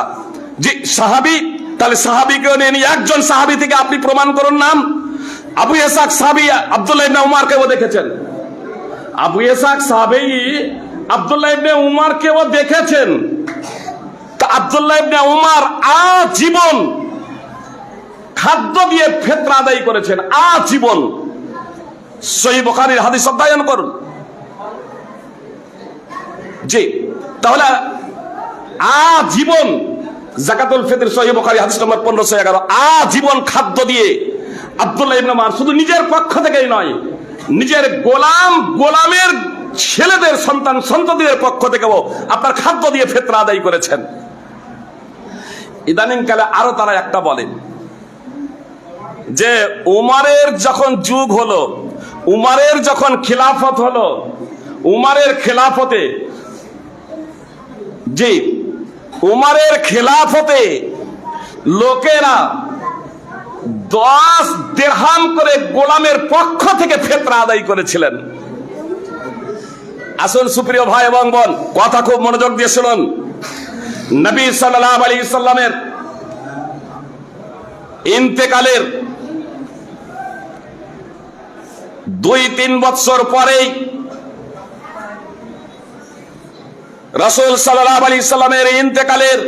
জি সাহাবী, তাহলে সাহাবীকেও নিয়ে একজন সাহাবী থেকে আপনি প্রমাণ করুন নাম। আবু ইসহাক সাহাবী আব্দুল্লাহ ইবনে উমারকেও দেখেছেন, আবু ইসহাক সাহাবী আব্দুল্লাহ ইবনে উমারকেও দেখেছেন। তা আব্দুল্লাহ ইবনে উমার আজীবন খাদ্য দিয়ে ফিতরা আদায় করেছেন, আজীবন। সহিহ বুখারীর হাদিস অধ্যয়ন করুন। জি, তাহলে আজীবন যাকাতুল ফিতর, সহিহ বুখারী হাদিস নম্বর 1511, আজীবন খাদ্য দিয়ে আব্দুল্লাহ ইবনে উমার শুধু নিজের পক্ষ থেকেই নয়, নিজের গোলামের ছেলেদের সন্ততিদের পক্ষ থেকেও আপনার খাদ্য দিয়ে ফিতরা আদায় করেছেন। ইদানিং কালে আরো তারা একটা বলে যে উমরের যখন যুগ হলো, উমরের যখন খিলাফত হলো, উমরের খিলাফতে, জি উমরের খিলাফতে লোকেরা 10 দিরহাম করে গোলামের পক্ষ থেকে ফিতরা আদায় করেছিলেন। আসুন সুপ্রিয় ভাই এবং বোন, কথা খুব মনোযোগ দিয়ে শুনুন। নবী সাল্লাল্লাহু আলাইহি সাল্লামের ইন্তেকালের 2-3 বছর পরেই রাসূল সাল্লাল্লাহু আলাইহি সাল্লামের ইন্তেকালের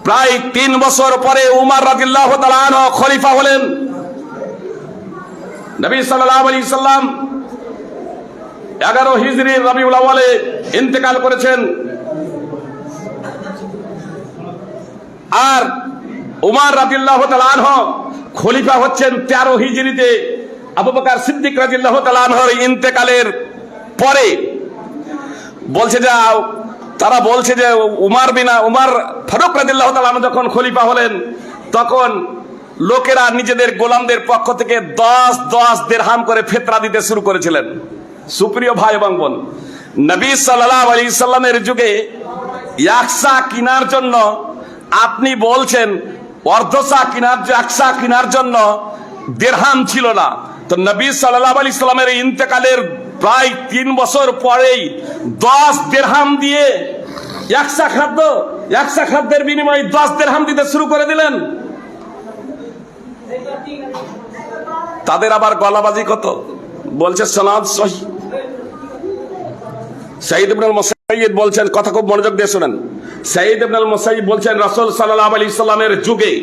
প্রায় 3 বছর পরে উমর রাদিয়াল্লাহু তাআলা আনহু খলিফা হলেন। নবী সাল্লাল্লাহু আলাইহি সাল্লাম 11 হিজরি রবিউল আউয়ালে ইন্তেকাল করেছেন, আর উমর রাদিয়াল্লাহু তাআলা আনহু খলিফা হচ্ছেন 13 হিজরিতে আবু বকর সিদ্দিক রাদিয়াল্লাহু তাআলা আনহুর ইন্তেকালের পরে। বলছে যে তারা বলছে যে উমর ফারুক রাদিয়াল্লাহু তাআলা আনহু যখন খলিফা হলেন তখন লোকেরা নিজেদের গোলামদের পক্ষ থেকে 10 দিরহাম করে ফিতরা দিতে শুরু করেছিলেন। সুপ্রিয় ভাই এবং বোন, নবী সাল্লাল্লাহু আলাইহি সাল্লামের যুগে ইয়াকসা কিনার জন্য আপনি বলছেন অর্ধসা কেনার, একসা কেনার জন্য দিরহাম ছিল না। তো নবী সাল্লাল্লাহু আলাইহি সাল্লামের ইন্তেকালের প্রায় 3 বছর পরেই 10 দিরহাম দিয়ে একসা খাদ্যের বিনিময়ে 10 দিরহাম দিতে শুরু করে দিলেন। তাদের আবার গলাবাজি কত, বলছে সনদ সহিহ। সাঈদ ইবনে মুসাইয়্যিব বলছেন, কথা খুব মনোযোগ দিয়ে শুনেন। সাঈদ ইবনে মুসাইয়্যিব বলছেন রাসূল সাল্লাল্লাহু আলাইহি সাল্লামের যুগে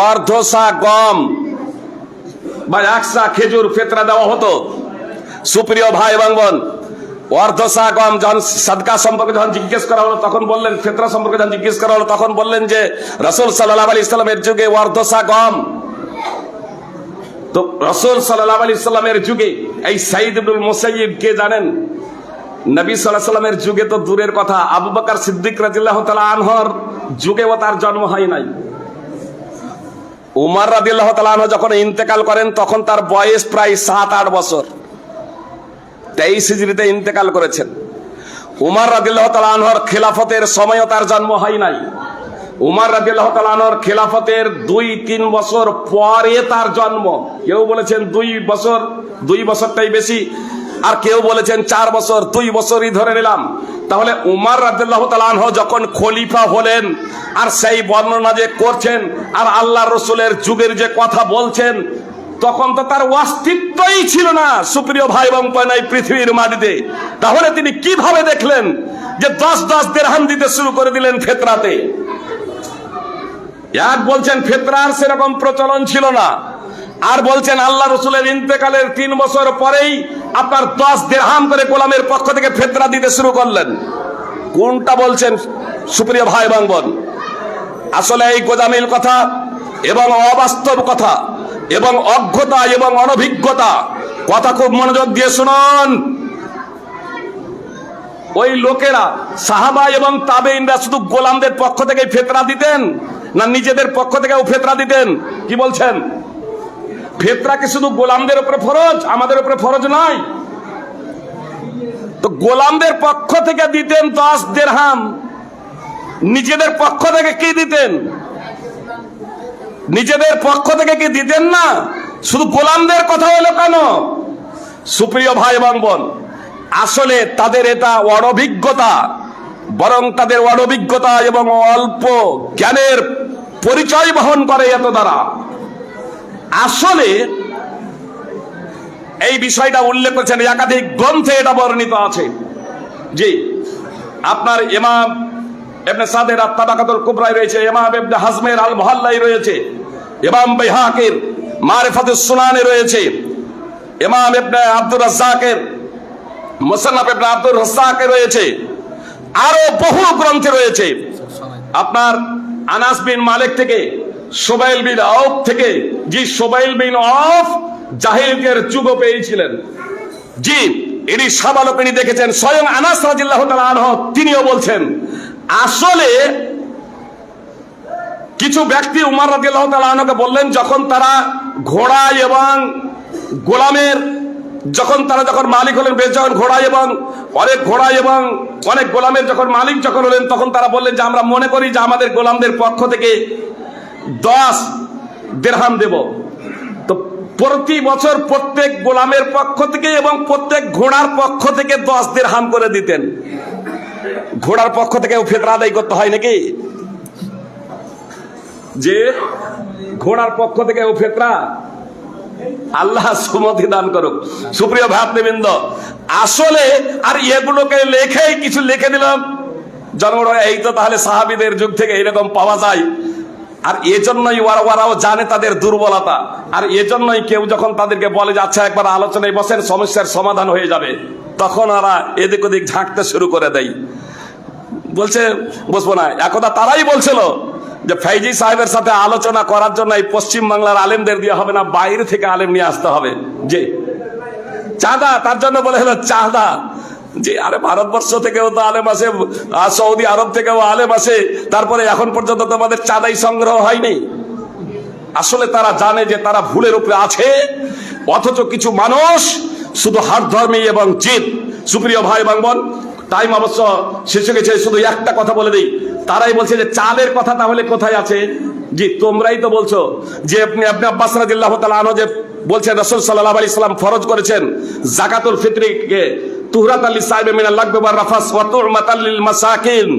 অর্ধসা গম বা একসা খেজুর ফিতরা দেওয়া হতো। সুপ্রিয় ভাই এবং বোন, অর্ধসা গম যখন সাদকা সম্পর্কে যখন জিজ্ঞেস করা হলো তখন বললেন, ফিতরা সম্পর্কে যখন জিজ্ঞেস করা হলো তখন বললেন যে রাসূল সাল্লাল্লাহু আলাইহি সাল্লামের যুগে অর্ধসা গম। তো রাসূল সাল্লাল্লাহু আলাইহি সাল্লামের যুগে এই সাঈদ ইবনে মুসাইয়্যিব কে জানেন? নবী সাল্লাল্লাহু আলাইহি সাল্লামের যুগে তো দূরের কথা, আবু বকর সিদ্দিক রাদিয়াল্লাহু তাআলা আনহুর যুগেও তার জন্ম হয় নাই। উমর রাদিয়াল্লাহু তাআলা আনহু যখন ইন্তেকাল করেন তখন তার বয়স প্রায় 7-8 বছর, 23 হিজরিতে ইন্তেকাল করেছেন। উমর রাদিয়াল্লাহু তাআলা আনহুর খেলাফতের সময়ও তার জন্ম হয় নাই। উমর রাদিয়াল্লাহু তাআলা আনহুর খেলাফতের 2-3 বছর পরে তার জন্ম। কেউ বলেছেন 2 বছরটাই বেশি, আর কেউ বলেছেন 4 বছর, 2 বছরই ধরে নিলাম। তাহলে উমর রাদিয়াল্লাহু তাআলা আনহু যখন খলিফা হলেন আর সেই বর্ণনা যে করছেন আর আল্লাহর রাসূলের যুগের যে কথা বলছেন, তখন তো তার অস্তিত্বই ছিল না সুপ্রিয় ভাই এবং বোন এই পৃথিবীর মাটিতে। তাহলে তিনি কিভাবে দেখলেন যে 10 দিরহাম দিতে শুরু করে দিলেন ফিতরাতে? এক বলছেন ফিতরার সেরকম প্রচলন ছিল না, আর বলছেন আল্লাহ রাসূলের ইন্তেকালের 3 বছর পরেই আপনার 10 দিরহাম করে গোলামের পক্ষ থেকে ফিতরা দিতে শুরু করলেন। কোনটা বলছেন সুপ্রিয় ভাই এবং বোন? আসলে এই গোজামিল কথা এবং অবাস্তব কথা এবং অজ্ঞতা এবং অনভিজ্ঞতা, কথা খুব মনোযোগ দিয়ে শুনুন। ওই লোকেরা সাহাবা এবং তাবেঈনরা শুধু গোলামদের পক্ষ থেকে ফিতরা দিতেন না নিজেদের পক্ষ থেকেও ফিতরা দিতেন? কি বলছেন? ফিতরা কি শুধু গোলামদের উপরে ফরজ, আমাদের উপরে ফরজ নয়? তো গোলামদের পক্ষ থেকে দিতেন 10 দিরহাম, নিজেদের পক্ষ থেকে কি দিতেন? নিজেদের পক্ষ থেকে কি দিতেন না? শুধু গোলামদের কথা হলো কেন? সুপ্রিয় ভাই এবং বোন, আসলে তাদের এটা অনভিজ্ঞতা, বরং তাদের অনভিজ্ঞতা এবং অল্প জ্ঞানের পরিচয় বহন করে এত দ্বারা। আসলে এই বিষয়টা উল্লেখ করেছেন একাধিক গ্রন্থে, এটা বর্ণিত আছে। জি, আপনার ইমাম ইবনে সাদের আত-তাবাকাতুল কুবরায় রয়েছে, ইমাম ইবনে হাজমের আল মুহাল্লাই রয়েছে, ইমাম বাইহাকির মারিফাতুস সুনানে রয়েছে, ইমাম ইবনে আব্দুর রাজ্জাকের মুসান্নাফ ইবনে আব্দুর রাজ্জাকে রয়েছে, আরো বহু গ্রন্থে রয়েছে। আপনার আনাস বিন মালিক থেকে, সুবাইল বিন আউফ থেকে, জি সুবাইল বিন আউফ জাহিলিয়াতের যুগ পেয়েছিলেন। জি, ইনি সাবালক, ইনি দেখেছেন। স্বয়ং আনাস রাদিয়াল্লাহু তাআলা আনহু তিনিও বলছেন আসলে কিছু ব্যক্তি উমর রাদিয়াল্লাহু তাআলা আনহুকে বললেন, যখন তারা ঘোড়া এবং গোলামের যখন মালিক হলেন, বেশ যখন ঘোড়া এবং অনেক গোলামের যখন মালিক যখন হলেন, তখন তারা বললেন যে আমরা মনে করি যে আমাদের গোলামদের পক্ষ থেকে 10 দিরহাম দেব। তো প্রতি বছর প্রত্যেক গোলামের পক্ষ থেকে এবং প্রত্যেক ঘোড়ার পক্ষ থেকে 10 দিরহাম করে দিতেন। ঘোড়ার পক্ষ থেকে ফিতরা আদায় করতে হয় নাকি? যে ঘোড়ার পক্ষ থেকে ফিতরা, আল্লাহ সুমতি দান করুক। সুপ্রিয় ভাতৃবৃন্দ, আসলে আর এগুলোকে কিছু লিখে দিলাম জনগণ, এই তো তাহলে সাহাবীদের যুগ থেকে এরকম পাওয়া যায়। আর এজন্যই ওরাও জানে তাদের দুর্বলতা, আর এজন্যই কেউ যখন তাদেরকে বলে যে আচ্ছা একবার আলোচনায় বসেন, সমস্যার সমাধান হয়ে যাবে, তখন ওরা এদিক ওদিক ঝাঁকতে শুরু করে দেয়, বলছে বসবো না। একদা তারাই বলছিল যে ফাইজি সাহেবের সাথে আলোচনা করার জন্য এই পশ্চিম বাংলার আলেমদের দিয়ে হবে না, বাইরে থেকে আলেম নিয়ে আসতে হবে। যে চাঁদা, তার জন্য বলে হলো চাঁদা। যে আরে ভারতবর্ষ থেকেও তো আলেম আসে, সৌদি আরব থেকেও আলেম আসে, তারপরে এখন পর্যন্ত তোমাদের চাঁদাই সংগ্রহ হয়নি। আসলে তারা জানে যে তারা ভুলের উপরে আছে, অথচ কিছু মানুষ শুধু হাতধর্মী এবং জিদ। সুপ্রিয় ভাই এবং বোন, টাইম অবশ্য শেষ হয়ে গেছে, শুধু একটা কথা বলে দিই। তারাই বলছে যে চালের কথা তাহলে কোথায় আছে? জি তোমরাই তো বলছো যে আপনি আব্বাস রাদিয়াল্লাহু তাআলা আনহু যে বলছেন রাসূল সাল্লাল্লাহু আলাইহি সাল্লাম ফরজ করেছেন যাকাতুল ফিতরকে তুহরাতাল লিসাইবি মিনাল লাগবি ওয়ার রাফাস ওয়া তু'মাতাল লিল মাসাকিন।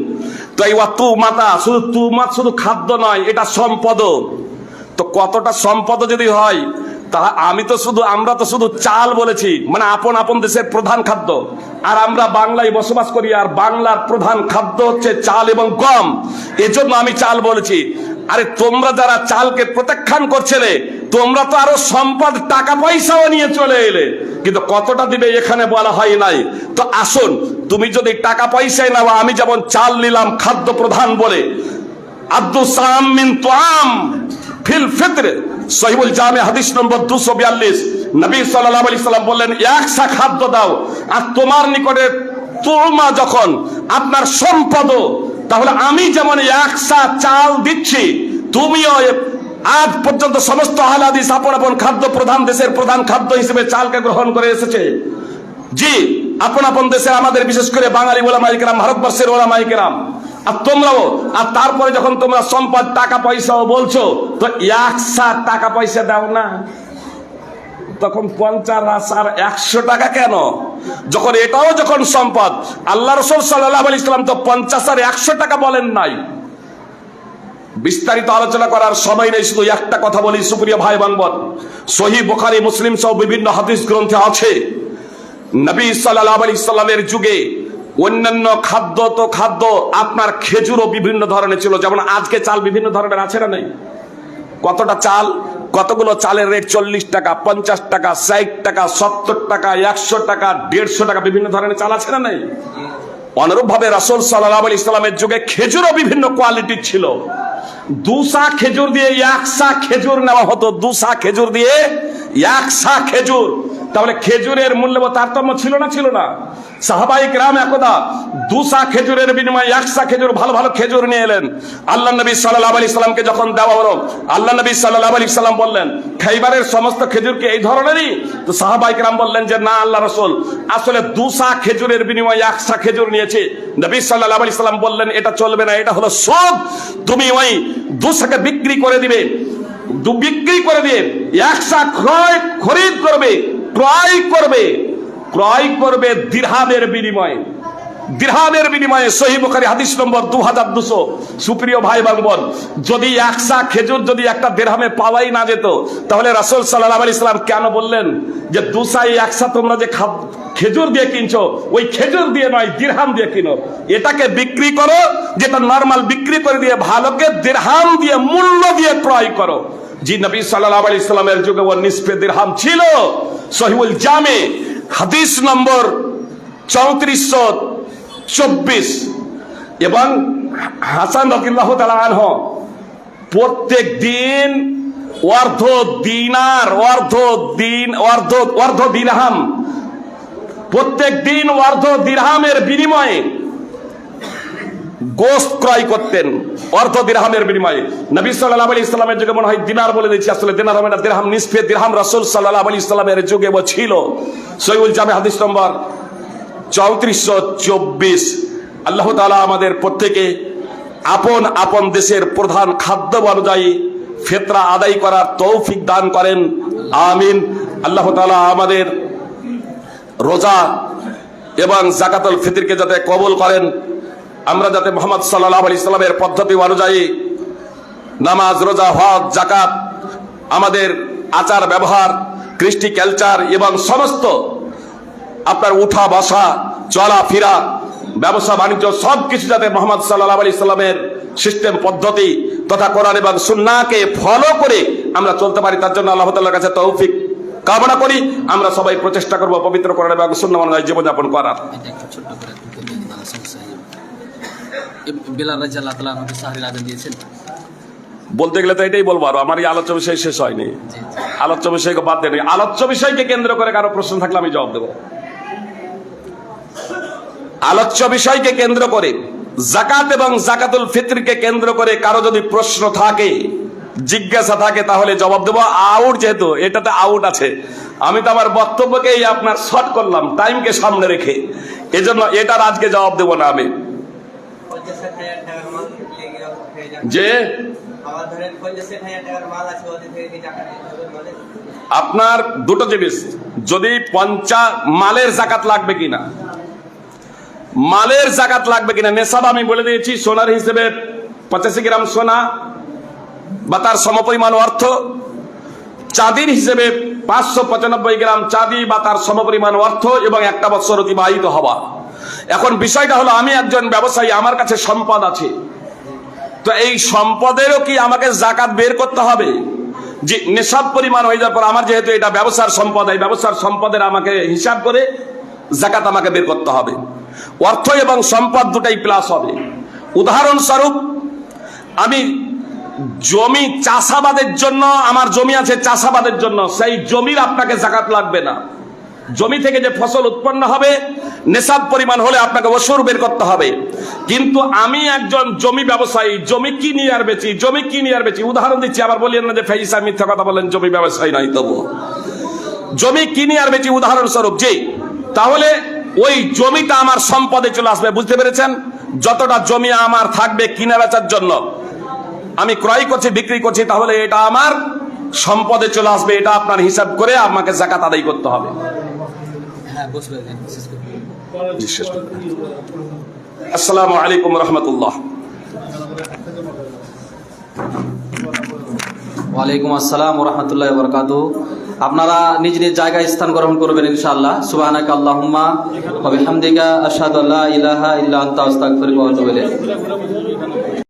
তো এই ওয়া তুমাতা শুধু তুমাত শুধু খাদ্য নয়, এটা সম্পদ। তো কতটা সম্পদ যদি হয়, তা আমরা তো শুধু চাল বলেছি, মানে আপন আপন দেশের প্রধান খাদ্য। আর আমরা বাংলায় বসবাস করি, আর বাংলার প্রধান খাদ্য হচ্ছে চাল এবং গম, এজন্য আমি চাল বলেছি। আরে তোমরা যারা চালকে প্রত্যাখ্যান করছিলে, তোমরা তো আরো সম্পদ টাকা পয়সাও নিয়ে চলে এলে, কিন্তু কতটা দিবে এখানে বলা হয় নাই। তো আসুন, তুমি যদি টাকা পয়সায় নাও, আমি যেমন চাল নিলাম খাদ্য প্রধান বলে, আদ্দু সাম মিন তুআম ফিল ফিতর, সহিহুল জামে হাদিস নম্বর 242, নবী সাল্লাল্লাহু আলাইহি সাল্লাম বললেন একসা খাদ্য দাও। আর তোমার নিকটে তুমা যখন আপনার সম্পদ, তাহলে আমি যেমন একসা চাল দিচ্ছি, তুমিও আজ পর্যন্ত সমস্ত আহলে হাদিস আপন আপন খাদ্য প্রধান দেশের প্রধান খাদ্য হিসেবে চালকে গ্রহণ করে এসেছে। জি আপন আপন দেশে আমাদের বিশেষ করে বাঙালি ওলামায়ে কেরাম, ভারতবর্ষের ওলামায়ে কেরাম, আর তোমরাও। আর তারপরে যখন তোমরা সম্পদ টাকা পয়সাও বলছো, তো একসা টাকা পয়সা দাও না, তখন 50 আর 100 টাকা কেন? যখন এটাও যখন সম্পদ, আল্লাহ রাসূল সাল্লাল্লাহু আলাইহি সাল্লাম তো 50 আর 100 টাকা বলেন নাই। বিস্তারিত আলোচনা করার সময় নেই, শুধু একটা কথা বলি সুপ্রিয় ভাই বোন, সহিহ বুখারী মুসলিম সহ বিভিন্ন হাদিস গ্রন্থে আছে, নবী সাল্লাল্লাহু আলাইহি সাল্লামের যুগে অন্যান্য খাদ্য তো খাদ্য, আপনার খেজুরও বিভিন্ন ধরনের ছিল। যেমন আজকে চাল বিভিন্ন ধরনের আছে না নেই? কতটা চাল, কতগুলো চালের রেট 40 টাকা, 50 টাকা, 60 টাকা, 70 টাকা, 100 টাকা, 150 টাকা, বিভিন্ন ধরনের চাল আছে না নেই? অনুরূপ ভাবে রাসূল সাল্লাল্লাহু আলাইহি সাল্লামের যুগে খেজুরও বিভিন্ন কোয়ালিটির ছিল। 2 সা খেজুর দিয়ে 1 সা খেজুর নেওয়া হতো, 2 সা খেজুর দিয়ে 1 সা খেজুর। তাহলে খেজুরের মূল্য তারতম্য ছিল না? ছিল না? সাহাবায়ে কেরাম একদা 2 সা খেজুরের বিনিময়ে 1 সা খেজুর, ভালো ভালো খেজুর নিয়ে এলেন। আল্লাহ নবী সাল্লাল্লাহু আলাইহি সাল্লামকে যখন দেওয়া হলো, আল্লাহ নবী সাল্লাল্লাহু আলাইহি সাল্লাম বললেন, খাইবারের সমস্ত খেজুর কি এই ধরনেরই? তো সাহাবায়ে কেরাম বললেন যে না আল্লাহ রাসূল, আসলে 2 সা খেজুরের বিনিময়ে 1 সা খেজুর নিয়েছে। নবী সাল্লাল্লাহু আলাইহি সাল্লাম বললেন এটা চলবে না, এটা হলো সুদ। তুমি ওই 2 সাকে বিক্রি করে দিবে, বিক্রি করে দিয়ে 1 সা খরিদ করবে, ক্রয় করবে দিরহামের বিনিময়ে। দিরহামের বিনিময়ে সহিহ বুখারী হাদিস নম্বর 2200। সুপ্রিয় ভাই বোন, যদি 1 সা খেজুর যদি একটা দিরহামে পাওয়াই না যেত, তাহলে রাসূল সাল্লাল্লাহু আলাইহি সাল্লাম কেন বললেন যে 2 সা 1 সা তোমরা যে খেজুর দিয়ে কিনছো, ওই খেজুর দিয়ে নয় দিরহাম দিয়ে কিনো, এটাকে বিক্রি করো, যেটা নরমাল বিক্রি করে দিয়ে ভালোকে দিরহাম দিয়ে মূল্য দিয়ে ক্রয় করো। জি নবী সাল্লাল্লাহু আলাইহি সাল্লামের যুগে ও নিসফে দিরহাম ছিল। সহিহুল জামে হাদিস নম্বর 3424। এবং হাসান রাদিয়াল্লাহু তাআলা আনহু প্রত্যেক দিন অর্ধ দিরহাম, প্রত্যেক দিন অর্ধ দিরহামের বিনিময়ে গোশত ক্রয় করতেন, অর্ধ দিরহামের বিনিময়ে। নবী সাল্লাল্লাহু আলাইহি সাল্লামের যুগে মনে হয় দিনার বলে দিয়েছি, আসলে দিনার হবে না, দিরহাম, নিসফে দিরহাম রাসূল সাল্লাল্লাহু আলাইহি সাল্লামের যুগে ছিল। সহিহুল জামে হাদিস নম্বর 3424। আল্লাহ তাআলা আমাদের প্রত্যেকে আপন আপন দেশের প্রধান খাদ্য অনুযায়ী ফিতরা আদায় করার তৌফিক দান করেন, আমিন। আল্লাহ তাআলা আমাদের রোজা এবং যাকাতুল ফিতরকে যাতে কবুল করেন, আমরা যাতে মুহাম্মদ সাল্লাল্লাহু আলাইহি সাল্লামের পদ্ধতি অনুযায়ী নামাজ, রোজা, হজ, যাকাত, আমাদের আচার ব্যবহার, কৃষ্টি কালচার এবং সমস্ত আপনার উঠা বসা, চলাফেরা, ব্যবসা বাণিজ্য সবকিছু যাতে মুহাম্মদ সাল্লাল্লাহু আলাইহি সাল্লামের সিস্টেম পদ্ধতি তথা কোরআন এবং সুন্নাহকে ফলো করে আমরা চলতে পারি, তার জন্য আল্লাহ তাআলার কাছে তৌফিক কামনা করি। আমরা সবাই প্রচেষ্টা করব পবিত্র কোরআন এবং সুন্নাহ অনুযায়ী জীবনযাপন করার। বিলাল রাদিয়াল্লাহু তাআলা আমাকে সাহরির আযান দিয়েছেন। বলতে গেলে তো এটাই বলবো, আর আমার এই আলোচ্য বিষয় শেষ হয়নি। আলোচ্য বিষয়কে বাদ দেন, আলোচ্য বিষয়কে কেন্দ্র করে কারো প্রশ্ন থাকলে আমি জবাব দেব। আলোচ্য বিষয়কে কেন্দ্র করে, যাকাত এবং যাকাতুল ফিতরকে কেন্দ্র করে কারো যদি প্রশ্ন থাকে, জিজ্ঞাসা থাকে তাহলে জবাব দেবো। আউট যেহেতু এটাতে আউট আছে, আমি তো আমার বক্তব্যকেই আপনার শর্ট করলাম টাইমকে সামনে রেখে, এজন্য এটার আজকে জবাব দেবো না আমি। যে আপনার দুটো জিনিস, যদি মালের জাকাত লাগবে কিনা, মালের জাকাত লাগবে কিনা। নেশাব আমি বলে দিয়েছি, সোনার হিসেবে 85 গ্রাম সোনা বা তার সমপরিমাণ অর্থ, চাঁদির হিসেবে 595 গ্রাম চাঁদি বা তার সমপরিমাণ অর্থ এবং 1 বছর অতিবাহিত হওয়া। এখন বিষয়টা হলো, আমি একজন ব্যবসায়ী, আমার কাছে সম্পদ আছে, তো এই সম্পদেরও কি আমাকে জাকাত বের করতে হবে? যে নেশাব পরিমাণ হয়ে যাওয়ার পর আমার যেহেতু এটা ব্যবসার সম্পদ, এই ব্যবসার সম্পদের আমাকে হিসাব করে জাকাত আমাকে বের করতে হবে। অর্থ এবং সম্পদ দুটাই প্লাস হবে। উদাহরণস্বরূপ, আমি জমি চাষাবাদের জন্য, আমার জমি আছে চাষাবাদের জন্য, সেই জমির আপনাকে জাকাত লাগবে না। জমি থেকে যে ফসল উৎপন্ন হবে নেশাব পরিমাণ হলে আপনাকে ওসুর বের করতে হবে। কিন্তু আমি একজন জমি ব্যবসায়ী, জমি কিনি আর বেচি, জমি কিনি আর বেচি। উদাহরণ দিচ্ছি, আবার বলিয়েন না যে ফেজি সাহেব মিথ্যা কথা বলেন, জমি ব্যবসায়ী নয়, তবু জমি কিনি আর বেচি উদাহরণস্বরূপ। যে তাহলে ওই জমিটা আমার সম্পদে চলে আসবে, বুঝতে পেরেছেন? যতটা জমি আমার থাকবে কিনা বেচার জন্য, আমি ক্রয় করছি, বিক্রি করছি, তাহলে এটা আমার সম্পদে চলে আসবে। এটা আপনার হিসাব করে আমাকে জাকাত আদায় করতে হবে। হ্যাঁ, বসবে। আসসালামু আলাইকুম রহমতুল্লাহ। ওয়ালাইকুম আসসালাম ওয়া রাহমাতুল্লাহি ওয়া বারাকাতুহু। আপনারা নিজ নিজ জায়গায় স্থান গ্রহণ করবেন ইনশাআল্লাহ। সুবহানাকা আল্লাহুম্মা ওয়া বিহামদিকা আশহাদু আল্লা ইলাহা ইল্লা আনতা আস্তাগফিরুকা ওয়া আতুবু ইলাইক।